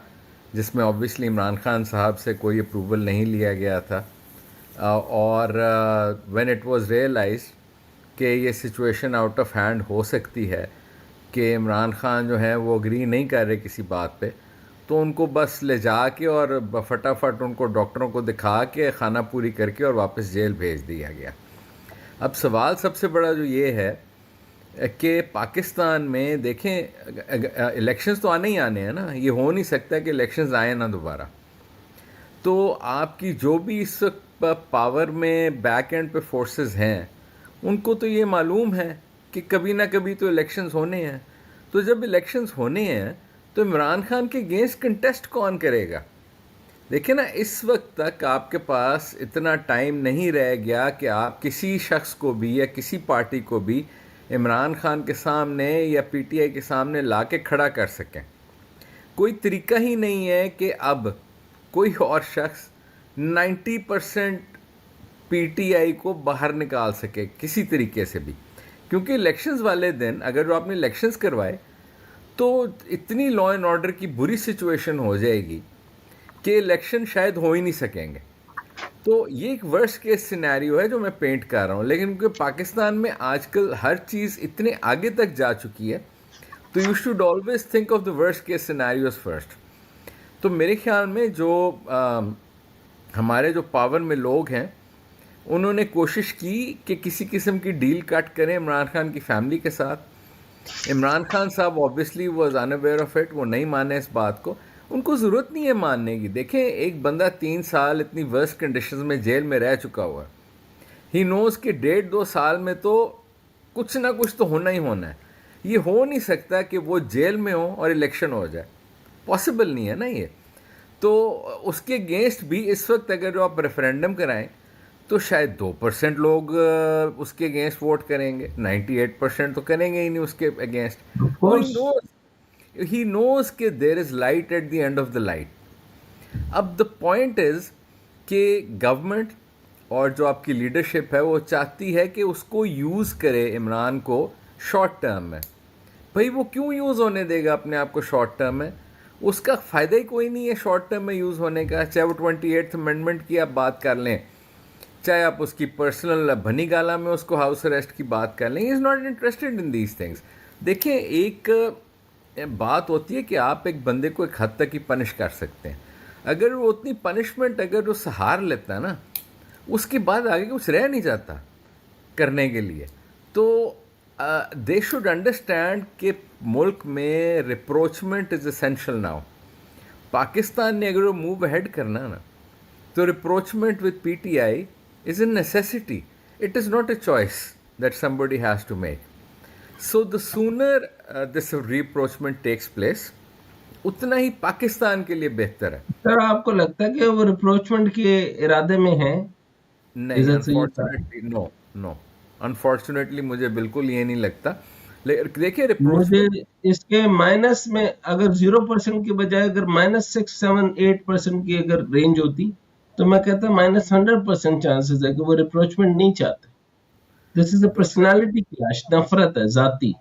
D: جس میں آبویسلی عمران خان صاحب سے کوئی اپروول نہیں لیا گیا تھا, اور وین اٹ واز ریئلائزڈ کہ یہ سچویشن آؤٹ آف ہینڈ ہو سکتی ہے کہ عمران خان جو ہیں وہ اگری نہیں کر رہے کسی بات پہ, تو ان کو بس لے جا کے اور فٹافٹ ان کو ڈاکٹروں کو دکھا کے خانہ پوری کر کے اور واپس جیل بھیج دیا گیا. اب سوال سب سے بڑا جو یہ ہے کہ پاکستان میں دیکھیں الیکشنز تو آنے ہی آنے ہیں نا, یہ ہو نہیں سکتا کہ الیکشنز آئیں نہ دوبارہ. تو آپ کی جو بھی اس پاور میں بیک اینڈ پہ فورسز ہیں ان کو تو یہ معلوم ہے کہ کبھی نہ کبھی تو الیکشنز ہونے ہیں. تو جب الیکشنز ہونے ہیں تو عمران خان کے اگینسٹ کنٹیسٹ کون کرے گا؟ دیکھیں نا, اس وقت تک آپ کے پاس اتنا ٹائم نہیں رہ گیا کہ آپ کسی شخص کو بھی یا کسی پارٹی کو بھی عمران خان کے سامنے یا پی ٹی آئی کے سامنے لا کے کھڑا کر سکیں. کوئی طریقہ ہی نہیں ہے کہ اب کوئی اور شخص 90% پی ٹی آئی کو باہر نکال سکے کسی طریقے سے بھی, کیونکہ الیکشنز والے دن اگر جو آپ نے الیکشنز کروائے تو اتنی لا اینڈ آرڈر کی بری سچویشن ہو جائے گی کہ الیکشن شاید ہو ہی نہیں سکیں گے. تو یہ ایک ورسٹ کیس سینیریو ہے جو میں پینٹ کر رہا ہوں, لیکن کیونکہ پاکستان میں آج کل ہر چیز اتنے آگے تک جا چکی ہے تو you should always think of the worst case scenarios first. تو میرے خیال میں جو ہمارے جو پاور میں لوگ ہیں انہوں نے کوشش کی کہ کسی قسم کی ڈیل کٹ کریں عمران خان کی فیملی کے ساتھ. عمران خان صاحب obviously was unaware of it, وہ نہیں مانے اس بات کو, ان کو ضرورت نہیں ہے ماننے کی. دیکھیں ایک بندہ 3 سال اتنی ورسٹ کنڈیشنز میں جیل میں رہ چکا ہوا ہے. ہی نوز کہ 1.5-2 سال میں تو کچھ نہ کچھ تو ہونا ہی ہونا ہے. یہ ہو نہیں سکتا کہ وہ جیل میں ہو اور الیکشن ہو جائے, پاسبل نہیں ہے نا یہ. تو اس کے اگینسٹ بھی اس وقت اگر جو آپ ریفرینڈم کرائیں تو شاید 2% لوگ اس کے اگینسٹ ووٹ کریں گے, 98% تو کریں گے ہی نہیں اس کے اگینسٹ. ہی نوز کہ there is light at the end of the light. اب دا پوائنٹ از کہ گورنمنٹ اور جو آپ کی لیڈرشپ ہے وہ چاہتی ہے کہ اس کو یوز کرے عمران کو شارٹ ٹرم میں. بھائی وہ کیوں یوز ہونے دے گا اپنے آپ کو شارٹ ٹرم میں؟ اس کا فائدہ ہی کوئی نہیں ہے شارٹ ٹرم میں یوز ہونے کا. چاہے وہ 28th امینڈمنٹ کی آپ بات کر لیں, چاہے آپ اس کی پرسنل بھنی گالا میں اس کو ہاؤس اریسٹ کی بات کر لیں. He is not interested in these things. دیکھیں ایک بات ہوتی ہے کہ آپ ایک بندے کو ایک حد تک ہی پنش کر سکتے ہیں. اگر وہ اتنی پنشمنٹ اگر وہ سہار لیتا ہے نا, اس کے بعد آگے کچھ رہ نہیں جاتا کرنے کے لیے. تو دے شوڈ انڈرسٹینڈ کہ ملک میں rapprochement is essential now. Pakistan نے اگر وہ موو ہیڈ کرنا نا تو rapprochement with P T I is a necessity. It is not a choice that somebody has to make. So the sooner this rapprochement takes place, اتنا ہی پاکستان کے لیے بہتر ہے.
C: سر آپ کو لگتا ہے کہ وہ ریپروچمنٹ کے ارادے میں ہیں؟
D: نہیں, unfortunately no. Unfortunately مجھے بالکل یہ نہیں لگتا. دیکھیں
C: مجھے اس کے مائنس میں اگر 0% کے بجائے اگر -6-7-8% کی اگر رینج ہوتی تو میں کہتا ہوں -100% چانسز ہے کہ وہ ریپروچمنٹ نہیں چاہتے. دس از اے پرسنالٹی کلیش, نفرت ہے ذاتی.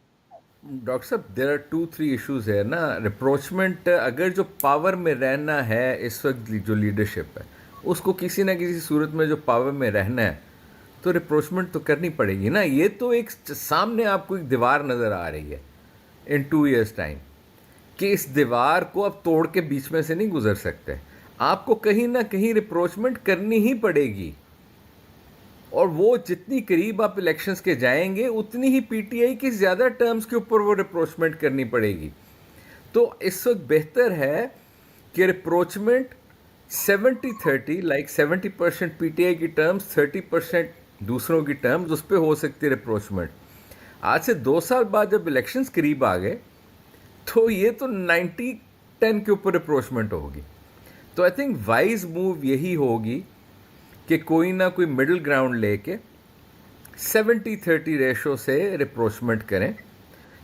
D: ڈاکٹر صاحب دیر آر 2-3 ایشوز ہے نا. ریپروچمنٹ اگر جو پاور میں رہنا ہے اس وقت جو لیڈرشپ ہے اس کو کسی نہ کسی صورت میں جو پاور میں رہنا ہے تو ریپروچمنٹ تو کرنی پڑے گی نا. یہ تو ایک سامنے آپ کو ایک دیوار نظر آ رہی ہے ان 2 years ٹائم کہ اس دیوار کو اب توڑ کے بیچ میں سے نہیں گزر سکتے. آپ کو کہیں نہ کہیں ریپروچمنٹ کرنی ہی پڑے گی, اور وہ جتنی قریب آپ الیکشنز کے جائیں گے اتنی ہی پی ٹی آئی کی زیادہ ٹرمز کے اوپر وہ ریپروچمنٹ کرنی پڑے گی. تو اس وقت بہتر ہے کہ ریپروچمنٹ 70-30 لائک 70% پی ٹی آئی کی ٹرمز 30% دوسروں کی ٹرمز, اس پہ ہو سکتی ہے ریپروچمنٹ. آج سے 2 سال بعد جب الیکشنز قریب آ گئے تو یہ تو 90-10 کے اوپر ریپروچمنٹ ہوگی. تو آئی تھنک وائز موو یہی ہوگی کہ کوئی نہ کوئی مڈل گراؤنڈ لے کے 70-30 ریشو سے ریپروچمنٹ کریں.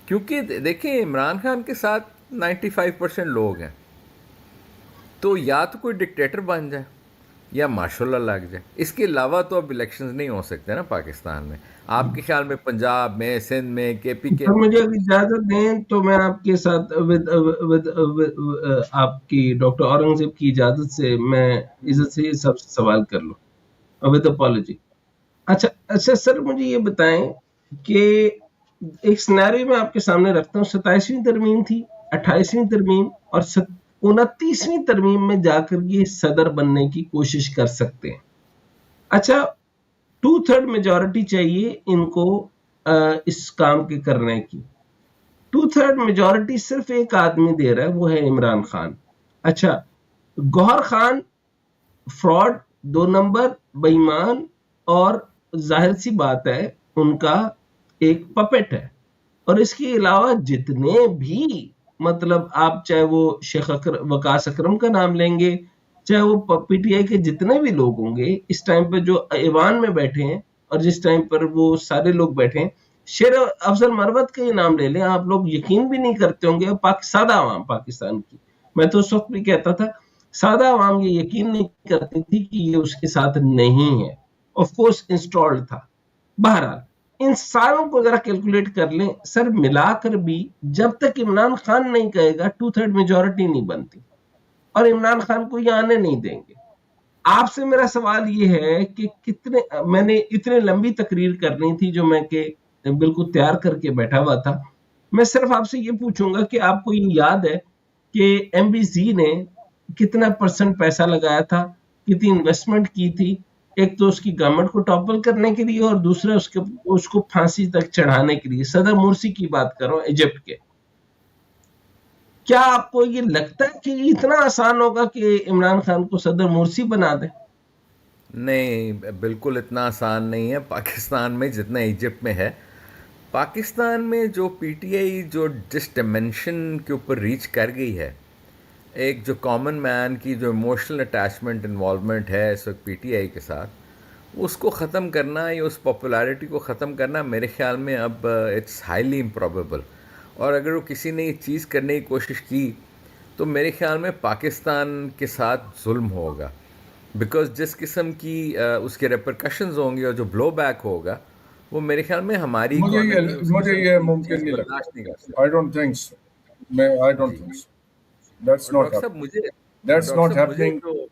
D: کیونکہ دیکھیں عمران خان کے ساتھ 95% لوگ ہیں, تو یا تو کوئی ڈکٹیٹر بن جائے یا ماشاء اللہ لگ جائے. اس کے علاوہ تو اب الیکشنز نہیں ہو سکتے نا پاکستان میں. آپ کے خیال میں پنجاب میں, سندھ میں, کے پی کے
C: مجھے اجازت دیں تو میں آپ کے ساتھ آپ کی ڈاکٹر اورنگزیب کی اجازت سے میں عزت سے سب سوال کر لوں ود اپالوجی. اچھا سر مجھے یہ بتائیں کہ ایک سینیریو میں آپ کے سامنے رکھتا ہوں. 27ویں ترمیم تھی, 28ویں ترمیم اور 29ویں ترمیم میں جا کر یہ صدر بننے کی کوشش کر سکتے ہیں. اچھا 2/3 میجورٹی چاہیے ان کو اس کام کے کرنے کی. 2/3 میجورٹی صرف ایک آدمی دے رہا ہے, وہ ہے عمران خان. اچھا گوہر خان فراڈ, 2 نمبر, بے ایمان, اور ظاہر سی بات ہے ان کا ایک پپٹ ہے. اور اس کے علاوہ جتنے بھی مطلب آپ چاہے وہ شیخ وقاص اکرم کا نام لیں گے, چاہے وہ پی ٹی آئی کے جتنے بھی لوگ ہوں گے اس ٹائم پہ جو ایوان میں بیٹھے ہیں اور جس ٹائم پر وہ سارے لوگ بیٹھے ہیں, شیر افضل مروت کا یہ نام لے لیں, آپ لوگ یقین بھی نہیں کرتے ہوں گے. سادہ عوام پاکستان کی, میں تو اس وقت بھی کہتا تھا سادہ عوام یہ یقین نہیں کرتی تھی کہ یہ اس کے ساتھ نہیں ہے. آف کورس انسٹالڈ تھا. بہرحال ان ساروں کو ذرا کیلکولیٹ کر لیں سر, ملا کر بھی جب تک عمران خان نہیں کہے گا 2/3 میجورٹی نہیں بنتی, اور عمران خان کو یہ آنے نہیں دیں گے. آپ سے میرا سوال یہ ہے کہ میں نے اتنے لمبی تقریر کرنی تھی جو میں کہ بالکل تیار کر کے بیٹھا ہوا تھا, میں صرف آپ سے یہ پوچھوں گا کہ آپ کو یہ یاد ہے کہ ایم بی زی نے کتنا % پیسہ لگایا تھا, کتنی انویسٹمنٹ کی تھی, ایک تو اس کی گورنمنٹ کو ٹاپل کرنے کے لیے اور دوسرا اس کو پھانسی تک چڑھانے کے لیے. صدر مرسی کی بات کر رہا ہوں, ایجپٹ کے. کیا آپ کو یہ لگتا ہے کہ اتنا آسان ہوگا کہ عمران خان کو صدر مرسی بنا دیں؟
D: نہیں, بالکل اتنا آسان نہیں ہے پاکستان میں جتنا ایجپٹ میں ہے. پاکستان میں جو پی ٹی آئی جو جس ڈیمنشن کے اوپر ریچ کر گئی ہے, ایک جو کامن مین کی جو ایموشنل اٹیچمنٹ انوالومنٹ ہے اس وقت پی ٹی آئی کے ساتھ, اس کو ختم کرنا یا اس پاپولیرٹی کو ختم کرنا میرے خیال میں اب اٹس ہائیلی امپرابیبل. اور اگر وہ کسی نے یہ چیز کرنے کی کوشش کی تو میرے خیال میں پاکستان کے ساتھ ظلم ہوگا, بیکاز جس قسم کی اس کے ریپرکشنز ہوں گے اور جو بلو بیک ہوگا وہ میرے خیال میں ہماری
A: مجھے یہ ممکن نہیں لگتا.
D: برداشت نہیں کر سکتی.
A: I don't think so. I don't think so. That's not
D: doctor صاحب
A: happening.
D: مجھے
A: That's
D: ڈاکٹر
A: not
D: صاحب مجھے
A: happening.
D: تو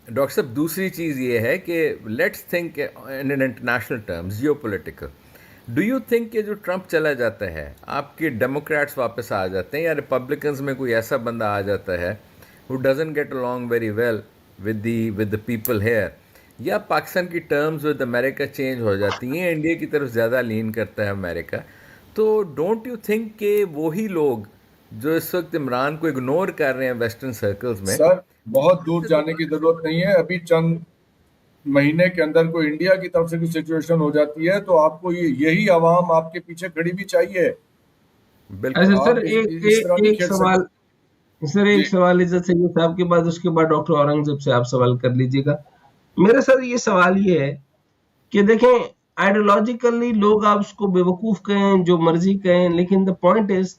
D: ڈاکٹر صاحب دوسری چیز یہ ہے کہ let's think in international terms geopolitical. Do you think کہ جو ٹرمپ چلا جاتا ہے آپ کے ڈیموکریٹس واپس آ جاتے ہیں, یا ریپبلکنز میں کوئی ایسا بندہ آ جاتا ہے who doesn't get along very well with the people here, یا پاکستان کی ٹرمز ود امریکہ چینج ہو جاتی ہیں, انڈیا کی طرف زیادہ لین کرتا ہے امریکہ, تو ڈونٹ یو تھنک کہ وہی لوگ جو اس وقت عمران کو اگنور کر رہے ہیں ویسٹرن سرکلز میں,
A: سر بہت دور جانے کی ضرورت نہیں ہے. ابھی چند مہینے کے اندر کوئی انڈیا کی طرف سے کوئی سچویشن ہو جاتی ہے تو آپ کو یہی عوام آپ کے پیچھے کھڑی بھی چاہیے.
D: بالکل.
C: اچھا
A: آپ
C: سر,
A: اس طرح نہیں
C: ایک
A: کھیل
C: سوال
A: سکتے.
C: سر, ایک سوال عزت سید صاحب کے بعد, اس کے بعد ڈاکٹر اورنگزیب سے آپ سوال کر لیجیے گا. میرا سر یہ سوال یہ ہے کہ دیکھیں آئیڈیولوجیکلی لوگ آپ اس کو بے وقوف کہیں جو مرضی کہیں, لیکن دا پوائنٹ از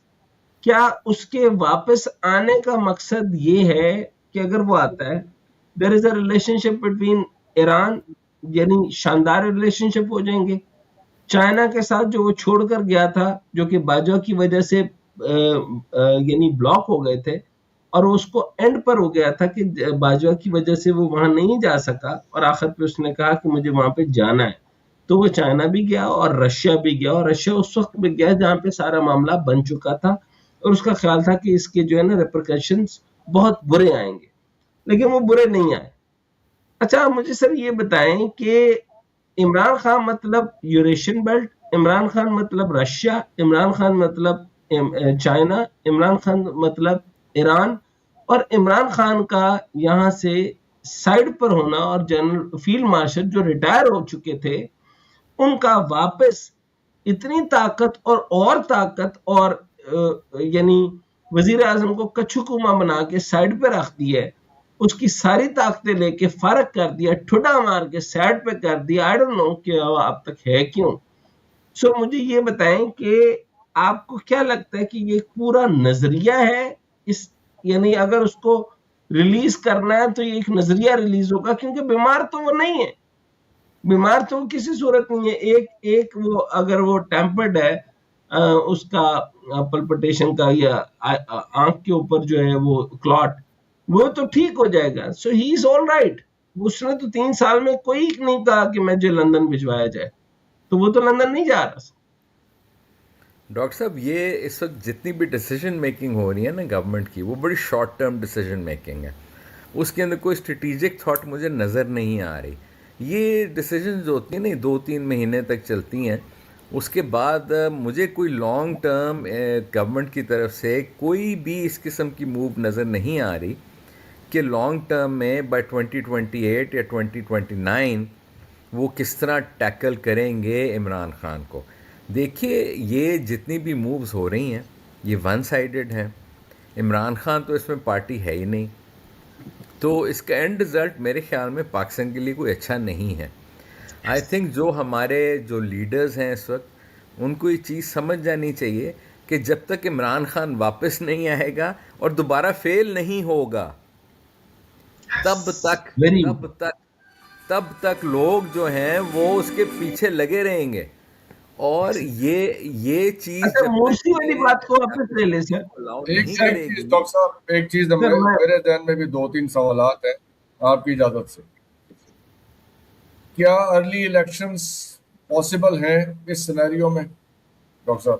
C: کیا اس کے واپس آنے کا مقصد یہ ہے کہ اگر وہ آتا ہے there is a relationship between Iran, یعنی شاندار ریلیشن شپ ہو جائیں گے. چائنا کے ساتھ جو وہ چھوڑ کر گیا تھا, جو کہ باجوہ کی وجہ سے یعنی بلاک ہو گئے تھے, اور اس کو اینڈ پر ہو گیا تھا کہ باجوہ کی وجہ سے وہ وہاں نہیں جا سکا, اور آخر پہ اس نے کہا کہ مجھے وہاں پہ جانا ہے, تو وہ چائنا بھی گیا اور رشیا بھی گیا, اور رشیا اس وقت بھی گیا جہاں پہ سارا معاملہ بن چکا تھا, اور اس کا خیال تھا کہ اس کے جو ہے نا ریپرکشنز بہت برے آئیں گے, لیکن وہ برے نہیں آئے. اچھا مجھے سر یہ بتائیں کہ عمران خان مطلب یوریشین بیلٹ, عمران خان مطلب رشیا, عمران خان مطلب چائنا, عمران خان مطلب ایران, اور عمران خان کا یہاں سے سائڈ پر ہونا, اور جنرل فیلڈ مارشل جو ریٹائر ہو چکے تھے ان کا واپس اتنی طاقت اور طاقت, اور یعنی وزیر اعظم کو کچھکوما بنا کے سائڈ پہ رکھ دی ہے, اس کی ساری طاقتیں لے کے فارغ کر دیا, ٹھڈا مار کے سائڈ پہ کر دیا. آئی ڈونٹ نو کہ اب تک ہے کیوں. سو مجھے یہ بتائیں کہ آپ کو کیا لگتا ہے کہ یہ پورا نظریہ ہے, اس یعنی اگر اس کو ریلیز کرنا ہے تو یہ ایک نظریہ ریلیز ہوگا, کیونکہ بیمار تو وہ نہیں ہے, بیمار تو کسی صورت نہیں ہے. ایک وہ اگر وہ ٹیمپرڈ ہے اس کا پلپٹیشن کا, یا آنکھ کے اوپر جو ہے وہ کلاٹ, وہ تو ٹھیک ہو جائے گا. سو ہی از آل رائٹ. اس نے تو 3 سال میں کوئی نہیں کہا کہ مجھے لندن بھجوایا جائے, تو وہ تو لندن نہیں جا رہا.
D: ڈاکٹر صاحب یہ اس وقت جتنی بھی ڈیسیجن میکنگ ہو رہی ہے نا گورنمنٹ کی, وہ بڑی شارٹ ٹرم ڈیسیجن میکنگ ہے, اس کے اندر کوئی اسٹریٹجک تھاٹ مجھے نظر نہیں آ رہی. یہ ڈیسیجن جو ہوتی ہیں نا 2-3 مہینے تک چلتی ہیں, اس کے بعد مجھے کوئی لانگ ٹرم گورنمنٹ کی طرف سے کوئی بھی اس قسم کی موو نظر نہیں آ رہی کہ لانگ ٹرم میں بائی 2028 یا 2029 وہ کس طرح ٹیکل کریں گے عمران خان کو. دیکھیے یہ جتنی بھی مووز ہو رہی ہیں یہ ون سائیڈڈ ہیں, عمران خان تو اس میں پارٹی ہے ہی نہیں, تو اس کا اینڈ رزلٹ میرے خیال میں پاکستان کے لیے کوئی اچھا نہیں ہے. آئی تھنک جو ہمارے جو لیڈرز ہیں اس وقت ان کو یہ چیز سمجھ جانی چاہیے کہ جب تک عمران خان واپس نہیں آئے گا اور دوبارہ فیل نہیں ہوگا تب تک لوگ جو ہیں وہ اس کے پیچھے لگے رہیں گے. اور یہ چیز
C: مرسی والی بات کو واپس لے لے سر.
A: ایک چیز ڈاکٹر صاحب, ایک چیز میرے ذہن میں بھی 2-3 سوالات ہیں آپ کی اجازت سے. کیا ارلی الیکشنز پاسبل ہیں اس سینیریو میں ڈاکٹر صاحب؟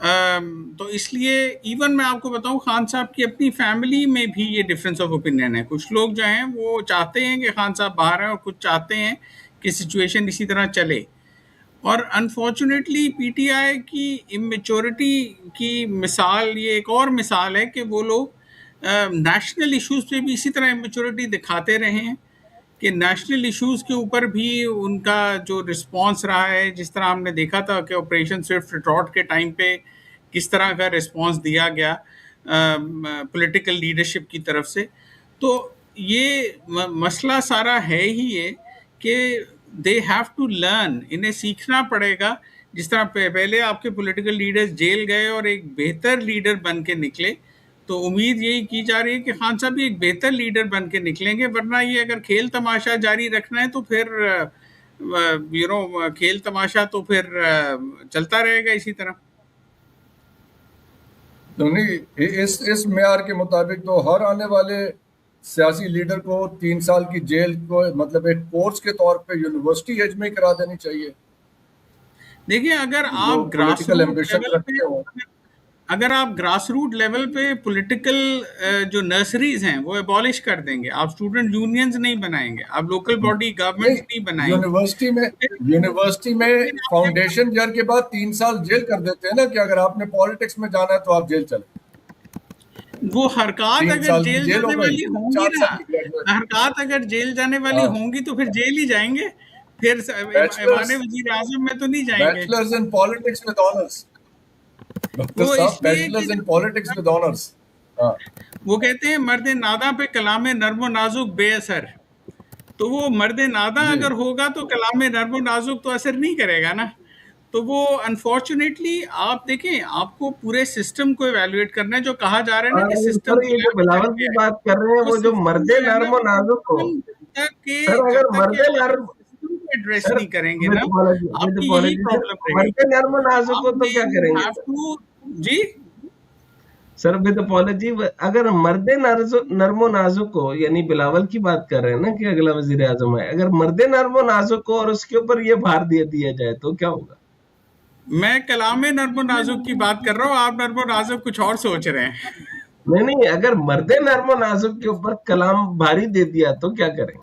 B: تو اس لیے ایون میں آپ کو بتاؤں خان صاحب کی اپنی فیملی میں بھی یہ ڈفرینس آف اوپینین ہے. کچھ لوگ جو ہیں وہ چاہتے ہیں کہ خان صاحب باہر ہیں اور کچھ چاہتے ہیں کہ سچویشن اسی طرح چلے. اور انفارچونیٹلی پی ٹی آئی کی امیچورٹی کی مثال یہ ایک اور مثال ہے کہ وہ لوگ نیشنل ایشوز پہ بھی اسی طرح امیچورٹی دکھاتے رہے ہیں کہ نیشنل ایشوز کے اوپر بھی ان کا جو رسپانس رہا ہے، جس طرح ہم نے دیکھا تھا کہ آپریشن سوئفٹ ریٹارٹ کے ٹائم پہ کس طرح کا رسپانس دیا گیا پولیٹیکل لیڈرشپ کی طرف سے. تو یہ مسئلہ سارا ہے ہی یہ کہ دے ہیو ٹو لرن، انہیں سیکھنا پڑے گا. جس طرح پہلے آپ کے پولیٹیکل لیڈرز جیل گئے اور ایک بہتر لیڈر بن کے نکلے، تو امید یہی کی جا رہی ہے کہ خان صاحب بھی ایک بہتر لیڈر بن کے نکلیں گے. ورنہ یہ اگر کھیل تماشا جاری رکھنا ہے تو پھر کھیل تماشا تو پھر چلتا رہے گا اسی طرح.
A: نہیں، اس معیار کے مطابق تو ہر آنے والے سیاسی لیڈر کو 3 سال کی جیل کو مطلب ایک کورس کے طور پہ یونیورسٹی ایج میں کرا دینی چاہیے.
B: دیکھیے اگر آپ grass
A: political
B: root
A: ambition
B: level
A: رکھتے ہوں،
B: پہ اگر آپ گراس روٹ لیول پہ پولیٹیکل جو نرسریز ہیں وہ ابالش کر دیں گے، آپ اسٹوڈنٹ یونینز نہیں بنائیں گے، آپ لوکل باڈی گورنمنٹس نہیں بنائیں گے،
A: یونیورسٹی میں فاؤنڈیشن ایئر کے بعد 3 سال جیل کر دیتے ہیں نا کہ اگر آپ نے پالیٹکس میں جانا ہے تو آپ جیل چلیں.
B: وہ حرکات
A: 3
B: اگر
A: سال کی
B: جیل
A: جیل
B: جانے
A: ہو
B: والی
A: گئی،
B: ہوں گی
A: 4
B: نا،
A: سال کی گریجویٹ.
B: حرکات اگر جیل جانے والی ہوں گی تو پھر جیل ہی جائیں گے، پھر ایوان وزیر اعظم میں تو نہیں جائیں گے.
A: Bachelors in politics with honours, doctor
B: وہ
A: صاحب
B: اس لیے کہ
A: bachelors in politics with honours.
B: وہ کہتے ہیں مرد ناداں پہ کلام نرم و نازک بے اثر. تو وہ مرد ناداں اگر ہوگا تو کلام نرم و نازک تو اثر نہیں کرے گا نا. تو وہ انفارچونیٹلی آپ دیکھیں، آپ کو پورے سسٹم کو ایویلویٹ کرنا ہے. جو کہا جا رہا ہے نا کہ سسٹم
C: یہ جو بلاول کی بات کر رہے ہیں وہ جو مرد نرم و نازک ہو، سر اگر مرد نرم
B: ایڈریس نہیں کریں گے نا، آپ
C: مرد
B: کی یہی پرابلم رہے گی.
C: نرم و نازک ہو تو کیا کریں گے
B: جی
C: سر؟ ود اپالوجی، اگر مرد نرم و نازک ہو، یعنی بلاول کی بات کر رہے ہیں نا کہ اگلا وزیر اعظم ہے، اگر مرد نرم و نازک ہو اور اس کے اوپر یہ بھار دیا جائے تو کیا ہوگا؟
B: میں کلام نرم و نازک کی بات کر رہا ہوں، آپ نرم و نازک کچھ اور سوچ رہے ہیں.
C: نہیں، اگر مرد نرم و نازک کے اوپر کلام بھاری دے دیا تو کیا کریں؟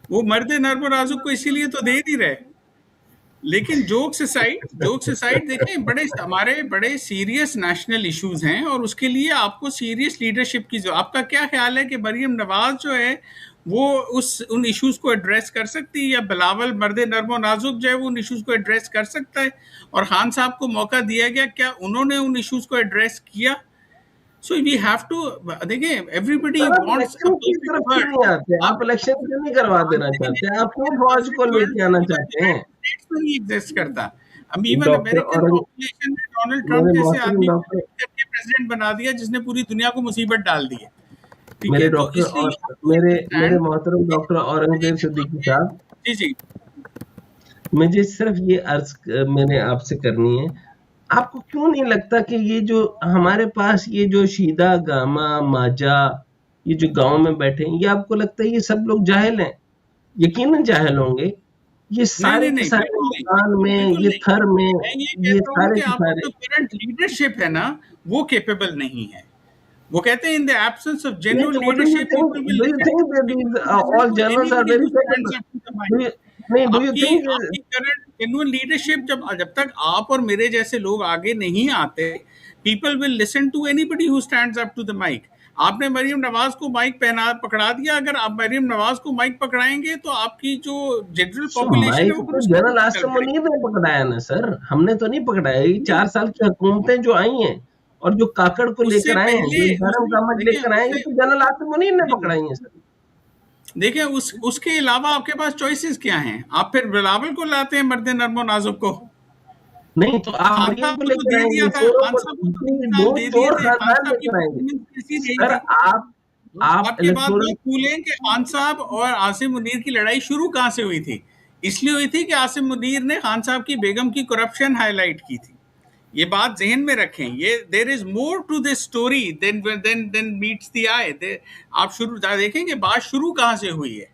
B: وہ مرد نرم و نازک کو اسی لیے تو دے نہیں رہے. لیکن جوکس اسائڈ دیکھیں، ہمارے بڑے سیریس نیشنل ایشوز ہیں اور اس کے لیے آپ کو سیریس لیڈرشپ کی آپ کا کیا خیال ہے کہ مریم نواز جو ہے وہ ان ایشوز کو ایڈریس کر سکتی ہے، یا بلاول مرد نرم و نازک جو ہے وہ ان ایشوز کو ایڈریس کر سکتا ہے؟ اور خان صاحب کو موقع دیا گیا، کیا انہوں نے ان ایشوز کو ایڈریس کیا؟ سو وی ہیو ٹو دیکھیں ایوری بڈی وانٹس
C: آپ الیکشن کیوں نہیں کروا دینا چاہتے؟ آپ کیوں فوج کو لے کے آنا چاہتے ہیں؟
B: نہیں ایگزسٹ کرتا. اب ایون امریکن پاپولیشن نے ڈونلڈ ٹرمپ جیسے آدمی کر کے پریزیڈنٹ بنا دیا جس نے پوری دنیا کو مصیبت ڈال دی ہے.
C: میرے محترم ڈاکٹر اورنگزیب صدیقی صاحب،
B: جی
C: مجھے صرف یہ عرض میں نے آپ سے کرنی ہے، آپ کو کیوں نہیں لگتا کہ یہ جو ہمارے پاس یہ جو شیدہ، گاما، ماجا، یہ جو گاؤں میں بیٹھے ہیں، یہ آپ کو لگتا ہے یہ سب لوگ جاہل ہیں؟ یقیناً جاہل ہوں گے. یہ سارے کے سارے مکان میں، یہ تھر میں، یہ سارے کے سارے
B: جو کرنٹ لیڈرشپ ہے نا وہ کیپیبل نہیں ہے. وہ کہتے ہیں in the absence of genuine leadership people will
C: all journals are very
B: آپ کی کرنٹ genuine leadership جب تک آپ اور میرے جیسے لوگ آگے نہیں آتے، people will listen to anybody who stands up to the mic. آپ نے مریم نواز کو مائک پکڑا دیا، اگر آپ مریم نواز کو مائک پکڑائیں گے تو آپ کی جو جنرل پاپولیشن ہے وہ
C: جنرل آصم منیر نے پکڑایا نا سر، ہم نے تو نہیں پکڑایا. یہ 4 سال کی حکومتیں جو آئی ہیں اور جو کاکڑ کو لے کر آئے ہیں، جو گورنمنٹ لے کر آئے ہیں، تو جنرل آصم منیر نے پکڑائی ہیں سر.
B: دیکھیں اس کے علاوہ آپ کے پاس چوائسز کیا ہیں؟ آپ پھر بلاول کو لاتے ہیں مرد نرم و نازک کو،
C: نہیں تو آپ مریم کو لے کر آئیں گے، سر آپ
B: کے بعد لوگ بھولیں کہ خان صاحب اور عاصم منیر کی لڑائی شروع کہاں سے ہوئی تھی؟ اس لیے ہوئی تھی کہ عاصم منیر نے خان صاحب کی بیگم کی کرپشن ہائی لائٹ کی تھی. یہ بات ذہن میں رکھیں. یہ there is more to this story than meets the eye. آپ شروع دیکھیں کہ بات شروع کہاں سے ہوئی ہے.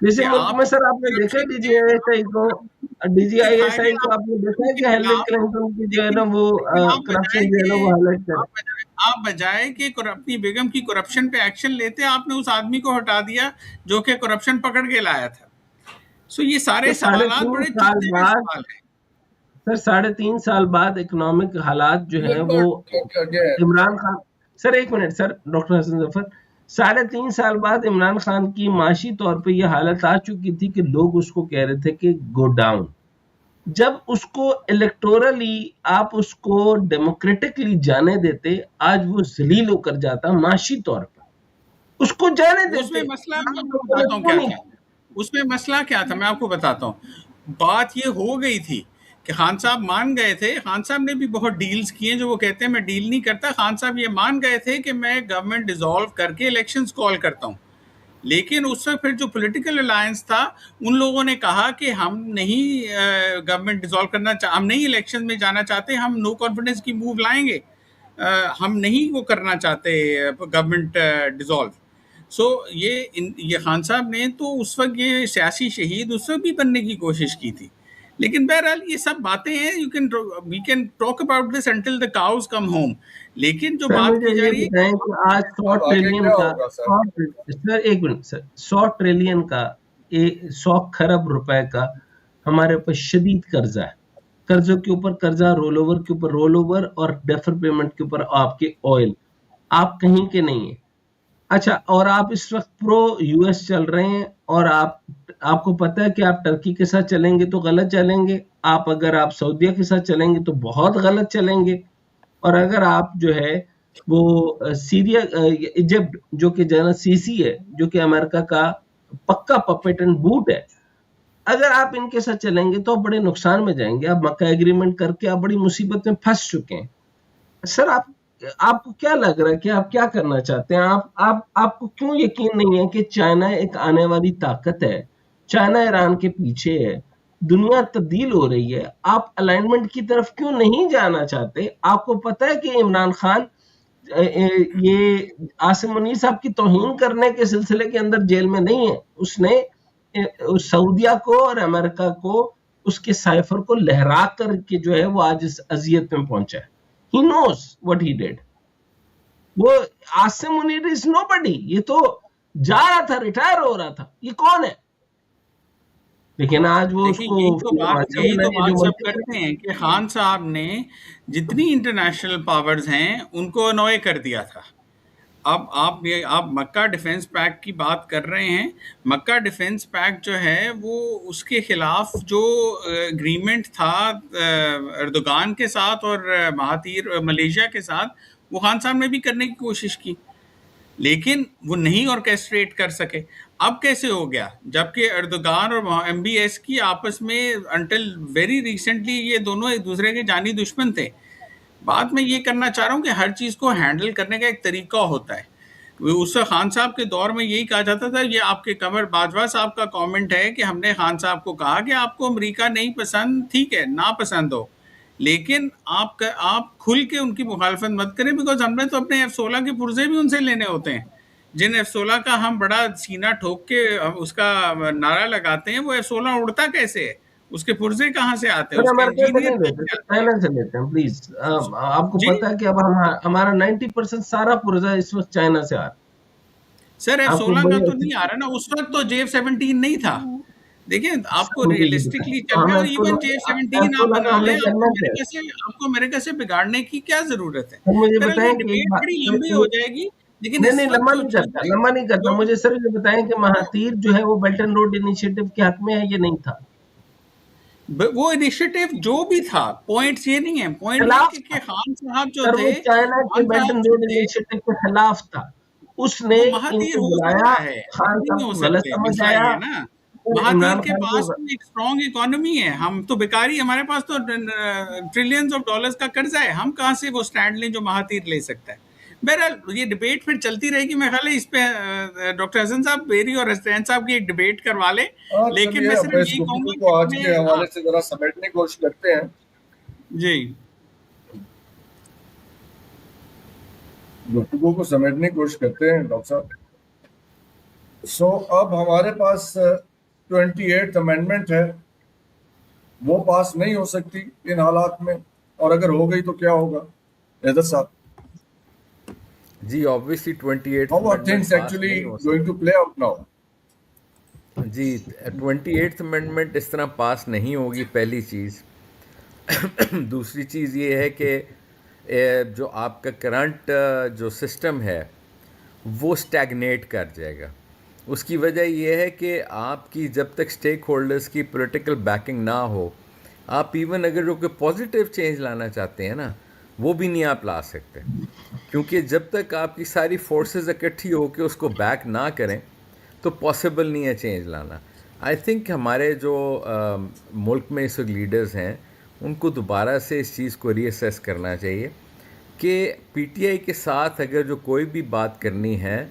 C: جیسے
B: کہ
C: ملک
B: آپ
C: میں سر آپ نے دیکھا
B: کرپشن
C: ڈی
B: کے
C: جی آئی ایس آئی کو
B: فائدے
C: آپ نے دیکھا ہے
B: کے
C: کہ ہیلری
B: خلاف،
C: کلنٹن کی جو ہے
B: لیکن
C: نا وہ
B: آپ
C: کرپشن جو ہے نا وہ ہائلائٹ کرے.
B: آپ بجائے کہ اپنی بیگم کی کرپشن پہ ایکشن لیتے، آپ نے اس آدمی کو ہٹا دیا جو کہ کرپشن پکڑ کے لایا تھا. سو یہ سارے
C: تو
B: سوالات
C: 3.5
B: بڑے
C: سال
B: چبھتے ہوئے
C: بعد
B: سوال ہیں.
C: سر 3.5 سال بعد اکنامک حالات جو ہیں وہ عمران خان سر ایک منٹ سر ڈاکٹر حسن ظفر 3.5 سال بعد عمران خان کی معاشی طور پہ یہ حالت آ چکی تھی کہ لوگ اس کو کہہ رہے تھے کہ گو ڈاؤن. جب اس کو الیکٹورلی آپ اس کو ڈیموکریٹکلی جانے دیتے، آج وہ ذلیل ہو کر جاتا معاشی طور پر، اس کو جانے دیتے.
B: اس میں مسئلہ میں آپ کو بتاتا ہوں کیا تھا. اس میں مسئلہ کیا تھا میں آپ کو بتاتا ہوں. بات یہ ہو گئی تھی کہ خان صاحب مان گئے تھے. خان صاحب نے بھی بہت ڈیلز کیے جو وہ کہتے ہیں میں ڈیل نہیں کرتا. خان صاحب یہ مان گئے تھے کہ میں گورنمنٹ ڈیزالو کر کے الیکشنز کال کرتا ہوں. لیکن اس وقت پھر جو پولیٹیکل الائنس تھا ان لوگوں نے کہا کہ ہم نہیں گورنمنٹ ڈیزالو کرنا ہم نہیں الیکشن میں جانا چاہتے، ہم نو کانفیڈنس کی موو لائیں گے، ہم نہیں وہ کرنا چاہتے گورنمنٹ ڈیزالو. سو یہ خان صاحب نے تو اس وقت یہ سیاسی شہید اس وقت بھی بننے کی کوشش کی تھی. لیکن بہرحال یہ سب باتیں ہیں، we can talk about this until the cows come home. لیکن جو
C: سر
B: بات
C: مجھے
B: کی جا
C: یہ
B: رہی ہے
C: بتائیں کہ آج 100 ٹریلین کا سر ایک منٹ سر 100 ٹریلین کا 100 کھرب روپے کا ہمارے اوپر شدید قرضہ ہے. قرضوں کے اوپر قرضہ، رول اوور کے اوپر رول اوور، اور ڈیفر پیمنٹ کے اوپر آپ کے آئل. آپ کہیں کے نہیں ہیں. اچھا، اور آپ اس وقت پرو یو ایس چل رہے ہیں، اور آپ کو پتہ ہے کہ آپ ٹرکی کے ساتھ چلیں گے تو غلط چلیں گے، اگر آپ سعودیہ کے ساتھ چلیں گے تو بہت غلط چلیں گے، اور اگر آپ جو ہے وہ سیریا ایجپٹ جو کہ جنرل سیسی ہے، جو کہ امریکہ کا پکا پپیٹ اینڈ بوٹ ہے، اگر آپ ان کے ساتھ چلیں گے تو آپ بڑے نقصان میں جائیں گے. آپ مکہ ایگریمنٹ کر کے آپ بڑی مصیبت میں پھنس چکے ہیں. سر آپ کو کیا لگ رہا ہے کہ آپ کیا کرنا چاہتے ہیں؟ آپ کو کیوں یقین نہیں ہے کہ چائنا ایک آنے والی طاقت ہے؟ چائنا ایران کے پیچھے ہے، دنیا تبدیل ہو رہی ہے. آپ الائنمنٹ کی طرف کیوں نہیں جانا چاہتے؟ آپ کو پتہ ہے کہ عمران خان یہ عاصم منیر صاحب کی توہین کرنے کے سلسلے کے اندر جیل میں نہیں ہے. اس نے سعودیہ کو اور امریکہ کو اس کے سائفر کو لہرا کر کے جو ہے وہ آج اس اذیت میں پہنچا ہے. He knows what he did. وہ عاصم منیر is nobody. یہ تو جا رہا تھا، ریٹائر ہو رہا تھا. یہ کون ہے؟ لیکن آج وہ اس کو
B: یہی تو بات سب کرتے ہیں کہ خان صاحب نے جتنی انٹرنیشنل پاورز ہیں ان کو انوائے کر دیا تھا. اب آپ مکہ ڈیفنس پیکٹ کی بات کر رہے ہیں. مکہ ڈیفنس پیکٹ جو ہے وہ اس کے خلاف جو اگریمنٹ تھا اردوغان کے ساتھ اور مہاتیر ملیشیا کے ساتھ، وہ خان صاحب نے بھی کرنے کی کوشش کی لیکن وہ نہیں آرکیسٹریٹ کر سکے. اب کیسے ہو گیا جبکہ اردوغان اور ایم بی ایس کی آپس میں انٹل ویری ریسنٹلی یہ دونوں ایک دوسرے کے جانی دشمن تھے. بات میں یہ کرنا چاہ رہا ہوں کہ ہر چیز کو ہینڈل کرنے کا ایک طریقہ ہوتا ہے. اس وقت خان صاحب کے دور میں یہی کہا جاتا تھا. یہ آپ کے قمر باجوہ صاحب کا کامنٹ ہے کہ ہم نے خان صاحب کو کہا کہ آپ کو امریکہ نہیں پسند، ٹھیک ہے، نا پسند ہو، لیکن آپ کھل کے ان کی مخالفت مت کریں، بیکاز ہم نے تو اپنے F-16 کے پرزے بھی ان سے لینے ہوتے ہیں. جن F-16 کا ہم بڑا سینہ ٹھوک کے اس کا نعرہ لگاتے ہیں، وہ F-16 اڑتا کیسے ہے؟ اس کے پرزے کہاں سے آتے ہیں؟ اس کے انجینئر
C: چائنا سے لیتے ہیں. پلیز آپ کو
B: جی
C: پتا ہے کہ اب ہمارا 90% سارا پرزہ اس وقت چائنا سے آ رہا ہے.
B: سر F-16 کا تو نہیں آ رہا نا. اس وقت تو JF-17 نہیں تھا. دیکھیں آپ کو ریئلسٹکلی چل رہا ہے. اور ایون JF-17 آپ بنا لیں، آپ کو امریکہ سے بگاڑنے کی کیا ضرورت ہے؟
C: مجھے
B: پھر
C: بتائیں
B: یہ
C: کہ
B: ڈبیٹ بڑی لمبی ہو جائے گی. لیکن
C: نہیں لمبا نہیں کرتا. مجھے صرف یہ بتائیں کہ مہاتیر جو ہے وہ بیلٹ اینڈ روڈ انیشیٹو کے حق میں ہے یہ نہیں تھا؟
B: وہ انیشیٹو جو بھی تھا، پوائنٹس یہ نہیں ہے. پوائنٹ یہ کہ خان صاحب جو تھے
C: چائنا کے بیلٹ اینڈ روڈ انیشیٹو کے خلاف تھا. اس نے ان کو بلایا، خان صاحب کو غلط سمجھ آیا.
B: مہاتیر کے پاس ایک اسٹرانگ اکانومی ہے. ہم تو بیکاری، ہمارے پاس تو ٹریلینز آف ڈالرز کا قرضہ ہے. ہم کہاں سے وہ سٹینڈ لیں جو مہاتیر لے سکتا ہے؟ بہرحال یہ ڈبیٹ پھر چلتی رہے گی. میں خیال ہے اس پہ ڈاکٹر حسن صاحب بیری اور حسین صاحب کی ایک ڈبیٹ کروا لیں. لیکن میں صرف یہی کہوں گا
A: کہ آج کے حوالے سے ذرا سمیٹنے کی کوشش کرتے ہیں.
B: جی،
A: گفتگو کو سمیٹنے کی کوشش کرتے ہیں ڈاکٹر صاحب. اب ہمارے پاس 28th امینڈمنٹ ہے وہ پاس نہیں ہو سکتی ان حالات میں, اور اگر ہو گئی تو کیا ہوگا حیدر صاحب؟
D: جی obviously 28
A: How are things actually going to play out now?
D: جی 28th امینڈمنٹ اس طرح پاس نہیں ہوگی, پہلی چیز. دوسری چیز یہ ہے کہ جو آپ کا کرنٹ جو سسٹم ہے وہ سٹیگنیٹ کر جائے گا. اس کی وجہ یہ ہے کہ آپ کی جب تک اسٹیک ہولڈرز کی پولیٹیکل بیکنگ نہ ہو, آپ ایون اگر جو کہ پازیٹیو چینج لانا چاہتے ہیں نا وہ بھی نہیں آپ لا سکتے, کیونکہ جب تک آپ کی ساری فورسز اکٹھی ہو کے اس کو بیک نہ کریں تو پاسبل نہیں ہے چینج لانا. آئی تھنک ہمارے جو ملک میں اس وقت لیڈرز ہیں ان کو دوبارہ سے اس چیز کو ری اسیس کرنا چاہیے کہ پی ٹی آئی کے ساتھ اگر جو کوئی بھی بات کرنی ہے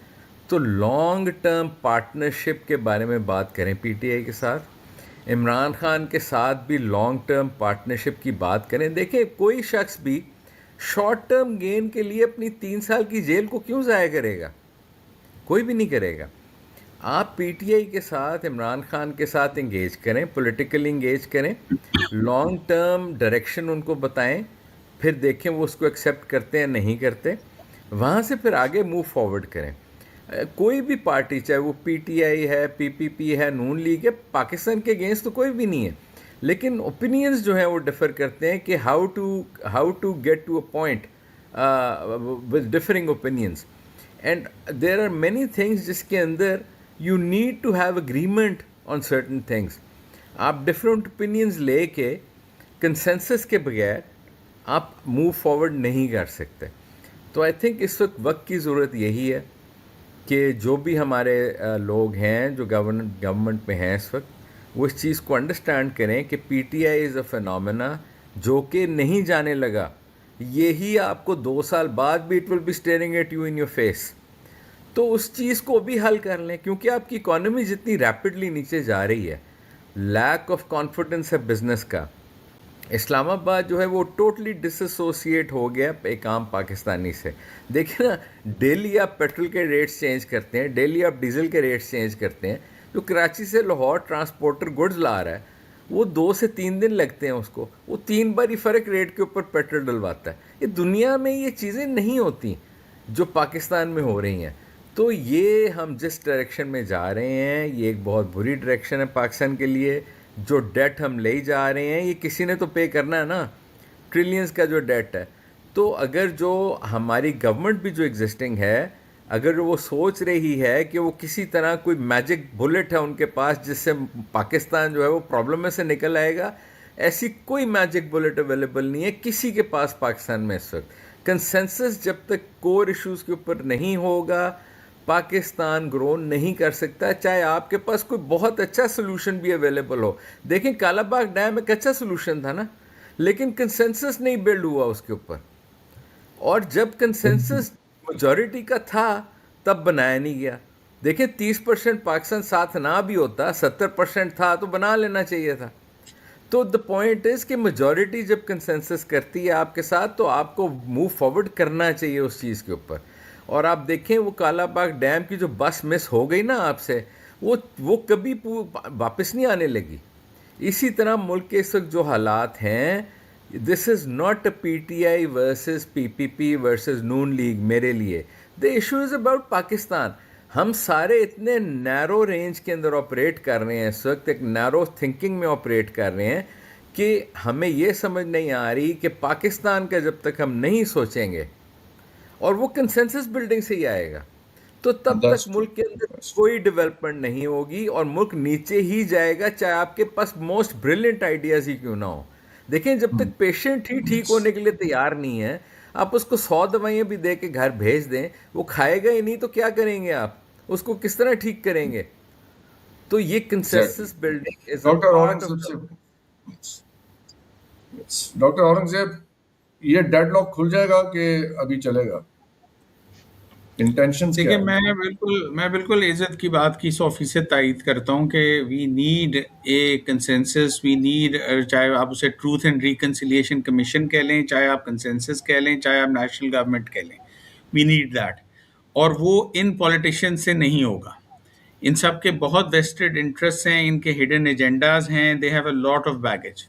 D: تو لانگ ٹرم پارٹنرشپ کے بارے میں بات کریں. پی ٹی آئی کے ساتھ, عمران خان کے ساتھ بھی لانگ ٹرم پارٹنرشپ کی بات کریں. دیکھیں کوئی شخص بھی شارٹ ٹرم گین کے لیے اپنی 3 سال کی جیل کو کیوں ضائع کرے گا؟ کوئی بھی نہیں کرے گا. آپ پی ٹی آئی کے ساتھ, عمران خان کے ساتھ انگیج کریں, پولیٹیکلی انگیج کریں, لانگ ٹرم ڈائریکشن ان کو بتائیں, پھر دیکھیں وہ اس کو ایکسیپٹ کرتے ہیں نہیں کرتے, وہاں سے پھر آگے موو فارورڈ کریں. کوئی بھی پارٹی, چاہے وہ پی ٹی آئی ہے, پی پی پی ہے, نون لیگ ہے, پاکستان کے اگینسٹ تو کوئی بھی نہیں ہے, لیکن اوپینینز جو ہیں وہ ڈفر کرتے ہیں کہ how to get to a point with differing opinions. And there are many things جس کے اندر you need to have agreement on certain things. آپ ڈفرینٹ اوپینینز لے کے کنسنسس کے بغیر آپ موو فارورڈ نہیں کر سکتے. تو آئی تھنک اس وقت کی ضرورت یہی ہے کہ جو بھی ہمارے لوگ ہیں جو گورنمنٹ میں ہیں اس وقت, وہ اس چیز کو انڈرسٹینڈ کریں کہ پی T I is a phenomena جو کہ نہیں جانے لگا. یہی آپ کو 2 سال بعد بھی it will be staring at you in your face. تو اس چیز کو بھی حل کر لیں, کیونکہ آپ کی اکانومی جتنی ریپڈلی نیچے جا رہی ہے, لیک آف کانفیڈنس ہے بزنس کا. اسلام آباد جو ہے وہ ٹوٹلی ڈس ایسوسیٹ ہو گیا ایک عام پاکستانی سے. دیکھیں نا, ڈیلی آپ پیٹرول کے ریٹس چینج کرتے ہیں, ڈیلی آپ ڈیزل کے ریٹس چینج کرتے ہیں. جو کراچی سے لاہور ٹرانسپورٹر گڈز لا رہا ہے وہ 2 سے 3 دن لگتے ہیں اس کو, وہ 3 بار ہی فرق ریٹ کے اوپر پیٹرول ڈلواتا ہے. یہ دنیا میں یہ چیزیں نہیں ہوتی جو پاکستان میں ہو رہی ہیں. تو یہ ہم جس ڈائریکشن میں جا رہے ہیں یہ ایک بہت بری ڈائریکشن ہے پاکستان کے لیے. جو ڈیٹ ہم لے جا رہے ہیں یہ کسی نے تو پے کرنا ہے نا, ٹریلینز کا جو ڈیٹ ہے. تو اگر جو ہماری گورنمنٹ بھی جو ایگزسٹنگ ہے, اگر وہ سوچ رہی ہے کہ وہ کسی طرح کوئی میجک بلٹ ہے ان کے پاس جس سے پاکستان جو ہے وہ پرابلم میں سے نکل آئے گا, ایسی کوئی میجک بلٹ اویلیبل نہیں ہے کسی کے پاس پاکستان میں اس وقت. کنسنسس جب تک کور ایشوز کے اوپر نہیں ہوگا پاکستان گرو نہیں کر سکتا, چاہے آپ کے پاس کوئی بہت اچھا سلوشن بھی اویلیبل ہو. دیکھیں کالا باغ ڈیم ایک اچھا سلوشن تھا نا, لیکن کنسنسس نہیں بلڈ ہوا اس کے اوپر. اور جب کنسنسس میجورٹی کا تھا تب بنایا نہیں گیا. دیکھیں 30% پاکستان ساتھ نہ بھی ہوتا, 70% تھا تو بنا لینا چاہیے تھا. تو دا پوائنٹ از کہ میجورٹی جب کنسنسس کرتی ہے آپ کے ساتھ تو آپ کو موو فارورڈ کرنا چاہیے اس چیز کے اوپر. اور آپ دیکھیں وہ کالا باغ ڈیم کی جو بس مس ہو گئی نا آپ سے, وہ کبھی واپس نہیں آنے لگی. اسی طرح ملک کے اس وقت جو حالات ہیں, this is not P T I versus P P P versus Noon League. میرے لیے the issue is about Pakistan. ہم سارے اتنے نیرو رینج کے اندر آپریٹ کر رہے ہیں اس وقت, ایک نیرو تھنکنگ میں آپریٹ کر رہے ہیں کہ ہمیں یہ سمجھ نہیں آ رہی کہ پاکستان کا جب تک ہم نہیں سوچیں گے, اور وہ کنسنسس بلڈنگ سے ہی آئے گا, تو تب تک ملک کے اندر کوئی ڈیولپمنٹ نہیں ہوگی اور ملک نیچے ہی جائے گا, چاہے آپ کے پاس موسٹ بریلینٹ آئیڈیاز ہی کیوں نہ ہو. دیکھیں جب تک پیشنٹ ہی ٹھیک ہونے کے لیے تیار نہیں ہے, آپ اس کو 100 دوائیاں بھی دے کے گھر بھیج دیں, وہ کھائے گا ہی نہیں تو کیا کریں گے آپ, اس کو کس طرح ٹھیک کریں گے. تو یہ consensus building is
A: doctor Aurangzeb, یہ ڈیڈ لاک کھل جائے گا کہ ابھی چلے گا؟ انٹینشنز کیا
B: دیکھیں
A: ہے؟
B: میں بالکل عزت کی بات کی 100% تائید کرتا ہوں کہ we need a consensus. We need, چاہے آپ اسے ٹروتھ اینڈ ریکنسیلیشن کمیشن کہہ لیں, چاہے آپ کنسنسس کہہ لیں, چاہے آپ نیشنل گورنمنٹ کہہ لیں, وی نیڈ دیٹ. اور وہ ان پولیٹیشین سے نہیں ہوگا. ان سب کے بہت ویسٹڈ انٹرسٹ ہیں, ان کے ہڈن ایجنڈاز ہیں, they have a lot of baggage.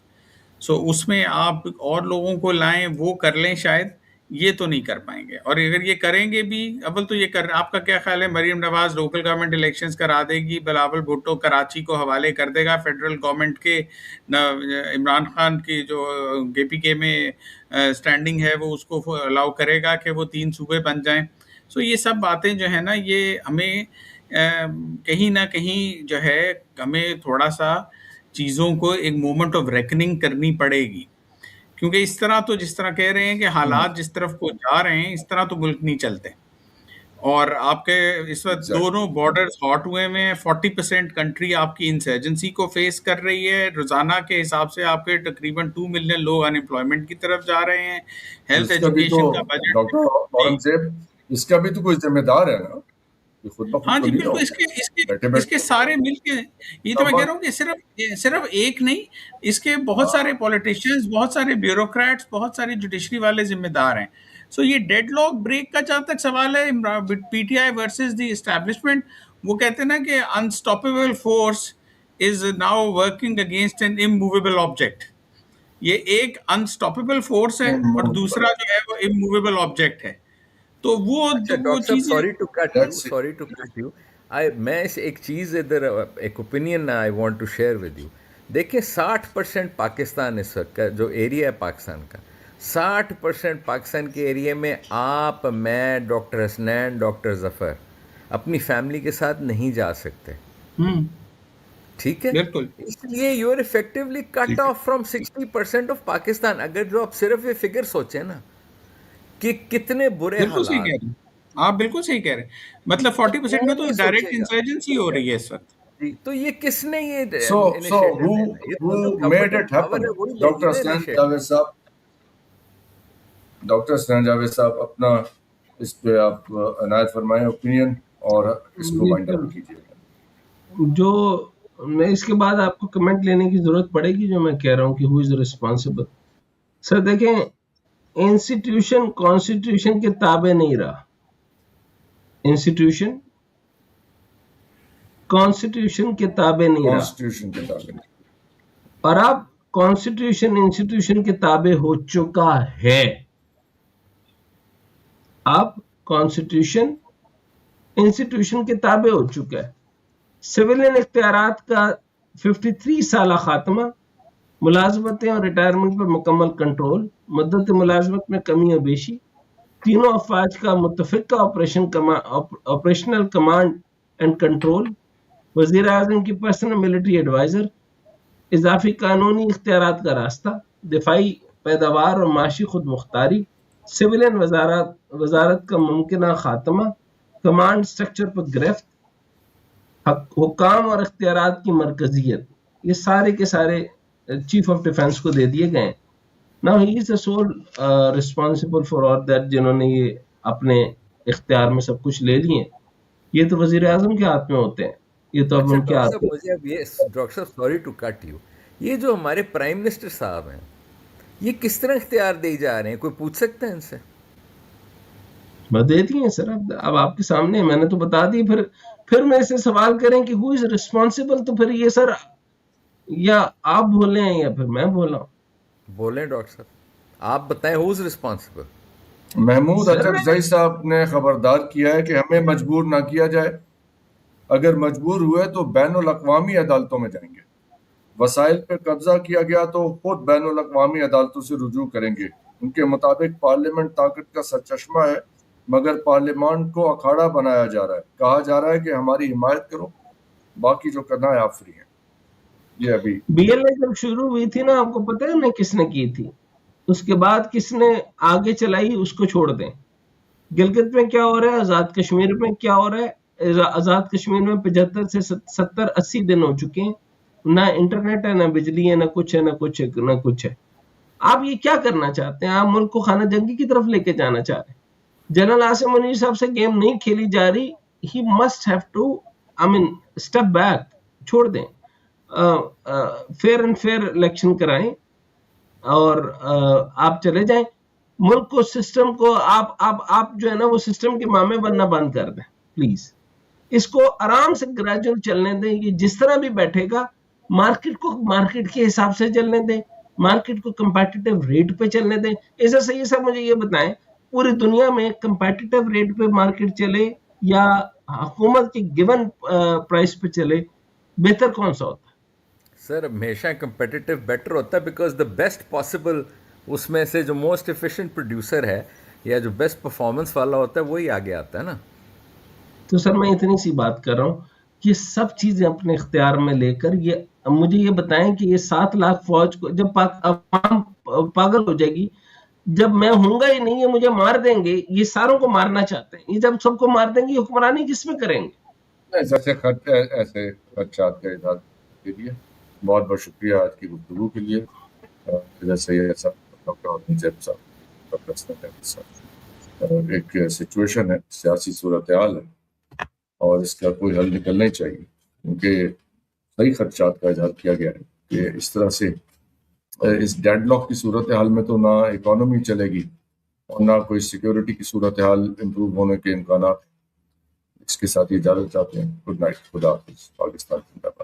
B: So اس میں آپ اور لوگوں کو لائیں, وہ کر لیں شاید, یہ تو نہیں کر پائیں گے. اور اگر یہ کریں گے بھی, اول تو یہ آپ کا کیا خیال ہے, Maryam Nawaz local government elections کرا دے گی, بلاول بھٹو کراچی کو حوالے کر دے گا فیڈرل گورنمنٹ کے, عمران خان کی جو کے پی کے میں اسٹینڈنگ ہے وہ اس کو الاؤ کرے گا کہ وہ 3 صوبے بن جائیں. سو یہ سب باتیں جو ہیں نا, یہ ہمیں کہیں نہ کہیں جو ہے ہمیں تھوڑا سا چیزوں کو ایک مومنٹ آف ریکننگ کرنی پڑے گی, کیونکہ اس طرح تو جس طرح کہہ رہے ہیں کہ حالات جس طرف کو جا رہے ہیں اس طرح تو ملک نہیں چلتے. اور آپ کے اس وقت دونوں بارڈرز ہاٹ ہوئے ہوئے ہیں, 40% کنٹری آپ کی انسرجنسی کو فیس کر رہی ہے. روزانہ کے حساب سے آپ کے تقریباً 2 ملین لوگ ان امپلائمنٹ کی طرف جا رہے ہیں. ہیلتھ ایجوکیشن کا بجٹ,
A: ڈاکٹر اورنگزیب اس کا بھی تو کوئی ذمہ دار ہے نا,
B: ہاں جی بالکل, اس کے سارے مل کے, یہ تو میں کہہ رہا ہوں کہ صرف ایک نہیں, اس کے بہت سارے پولیٹیشینز, بہت سارے بیوروکریٹس, بہت سارے جوڈیشری والے ذمہ دار ہیں. سو یہ ڈیڈ لاک بریک کا جہاں تک سوال ہے, P T I versus the establishment, وہ کہتے ہیں نا کہ unstoppable force is now working against an immovable object. یہ ایک انسٹاپیبل فورس ہے اور دوسرا جو ہے وہ اموویبل آبجیکٹ ہے. تو وہ
D: سوری ٹو کٹ یو, میں ایک چیز ادھر ایک opinion I want to share with you. دیکھیں 60% پاکستان اس وقت کا جو ایریا ہے پاکستان کا, 60% پاکستان کے ایریا میں آپ, میں, ڈاکٹر حسنین, ڈاکٹر ظفر اپنی فیملی کے ساتھ نہیں جا سکتے. ٹھیک ہے,
B: بالکل,
D: اس لیے you are effectively cut off from 60% of Pakistan. اگر جو آپ صرف یہ فگر سوچیں نا کہ کتنے برے حالات,
B: آپ بالکل صحیح کہہ رہے ہیں. مطلب 40% میں تو ڈائریکٹ انسرجنسی ہو رہی ہے اس وقت.
D: تو یہ کس نے یہ
A: ڈاکٹر حسنین جاوید صاحب اپنا اس پہ آپ عنایت فرمائیں اوپینین اور اس کو وائنڈ اپ کیجیے.
C: جو میں اس کے بعد آپ کو کمنٹ لینے کی ضرورت پڑے گی جو میں کہہ رہا ہوں کہ ہو از ریسپانسبل. سر دیکھیں, انسٹیٹیوشن کانسٹیٹیوشن کے تابع نہیں رہا, انسٹیٹیوشن کانسٹیٹیوشن کے تابع نہیں رہا, اور اب کانسٹیٹیوشن انسٹیٹیوشن کے تابع ہو چکا ہے. اب کانسٹیٹیوشن انسٹیٹیوشن کے تابع ہو چکا ہے. سویلین اختیارات کا 53 سالہ خاتمہ, ملازمتیں اور ریٹائرمنٹ پر مکمل کنٹرول, مدت ملازمت میں کمی و بیشی, تینوں افواج کا متفقہ آپریشنل کمانڈ اینڈ کنٹرول, وزیر اعظم کی پرسنل ملٹری ایڈوائزر, اضافی قانونی اختیارات کا راستہ, دفاعی پیداوار اور معاشی خود مختاری, سویلین وزارت کا ممکنہ خاتمہ, کمانڈ سٹرکچر پر گرفت, حکام اور اختیارات کی مرکزیت, یہ سارے کے سارے چیف آف ڈیفنس کو دے دیے گئے. Now he is the sole responsible for all that, جنہوں نے یہ اپنے اختیار میں سب کچھ لے لیے. یہ تو وزیر اعظم کے ہاتھ میں ہوتے ہیں, یہ تو اب ان کے ہاتھ میں.
D: ڈاکٹر صاحب سوری ٹو کٹ یو, یہ جو ہمارے پرائم منسٹر صاحب ہیں یہ کس طرح اختیار دے جا رہے ہیں, کوئی پوچھ سکتا ہے ان سے؟
C: دے دیے سر, اب آپ کے سامنے میں نے تو بتا دی. پھر میں سے سوال کریں کہ who is responsible, تو پھر یہ سر یا آپ بولیں یا پھر میں بولا ہوں.
D: بولیں ڈاکٹر صاحب, آپ بتائیں who is responsible.
A: Mahmood Achakzai صاحب نے خبردار کیا ہے کہ ہمیں مجبور نہ کیا جائے, اگر مجبور ہوئے تو بین الاقوامی عدالتوں میں جائیں گے. وسائل پہ قبضہ کیا گیا تو خود بین الاقوامی عدالتوں سے رجوع کریں گے. ان کے مطابق پارلیمنٹ طاقت کا سرچشمہ ہے, مگر پارلیمان کو اکھاڑا بنایا جا رہا ہے. کہا جا رہا ہے کہ ہماری حمایت کرو, باقی جو کرنا ہے آپ فری ہیں. یہ ابھی
C: بی ایل اے جب شروع ہوئی تھی نا, آپ کو پتہ ہے نا کس نے کی تھی, اس کے بعد کس نے آگے چلائی اس کو چھوڑ دیں. گلگت میں کیا ہو رہا ہے, آزاد کشمیر میں کیا ہو رہا ہے. آزاد کشمیر میں 75 سے 70-80 دن ہو چکے ہیں, نہ انٹرنیٹ ہے, نہ بجلی ہے, نہ کچھ ہے, نہ کچھ ہے. آپ یہ کیا کرنا چاہتے ہیں؟ آپ ملک کو خانہ جنگی کی طرف لے کے جانا چاہ رہے ہیں. جنرل عاصم منیر صاحب سے گیم نہیں کھیلی جا رہی. He must have to step back, چھوڑ دیں. فیئر اینڈ فیئر الیکشن کرائیں اور آپ چلے جائیں. ملک کو, سسٹم کو آپ جو ہے نا وہ سسٹم کے مامے بننا بند کر دیں پلیز. اس کو آرام سے گریجول چلنے دیں, یہ جس طرح بھی بیٹھے گا مارکیٹ کو مارکیٹ کے حساب سے چلنے دیں, مارکیٹ کو کمپیٹیٹیو ریٹ پہ چلنے دیں. ایسا صحیح صاحب مجھے یہ بتائیں پوری دنیا میں کمپیٹیٹیو ریٹ پہ مارکیٹ چلے یا حکومت کی گیون پرائس پہ چلے, بہتر کون سا ہوتا ہے؟
D: سر ہمیشہ کمپیٹیٹیو بیٹر ہوتا ہے, بیکاز دا بیسٹ پاسبل اس میں سے جو موسٹ ایفیشینٹ پروڈیوسر ہے یا جو بیسٹ پرفارمنس والا ہوتا ہے وہی آگے آتا ہے نا.
C: تو سر میں اتنی سی بات کر رہا ہوں کہ سب چیزیں اپنے اختیار میں لے کر یہ مجھے یہ بتائیں کہ یہ 7 لاکھ فوج کو جب عوام پاگل ہو جائے گی, جب میں ہوں گا ہی نہیں, یہ مجھے مار دیں گے, یہ ساروں کو مارنا چاہتے ہیں, یہ جب سب کو مار دیں گے حکمرانی کس میں کریں گے؟
A: ایسے خدشات کا اظہار کے لیے بہت بہت شکریہ آج کی گفتگو کے لیے. جیسے یہ ڈاکٹر زیب صاحب ایک سچویشن ہے, سیاسی صورتحال ہے اور اس کا کوئی حل نکلنا ہی چاہیے, کیونکہ صحیح خدشات کا اظہار کیا گیا ہے کہ اس طرح سے اس ڈیڈ لاک کی صورتحال میں تو نہ اکانومی چلے گی اور نہ کوئی سیکیورٹی کی صورتحال امپروو ہونے کے امکانات. اس کے ساتھ اجازت چاہتے ہیں. گڈ نائٹ, خدا حافظ. پاکستان زندہ باد.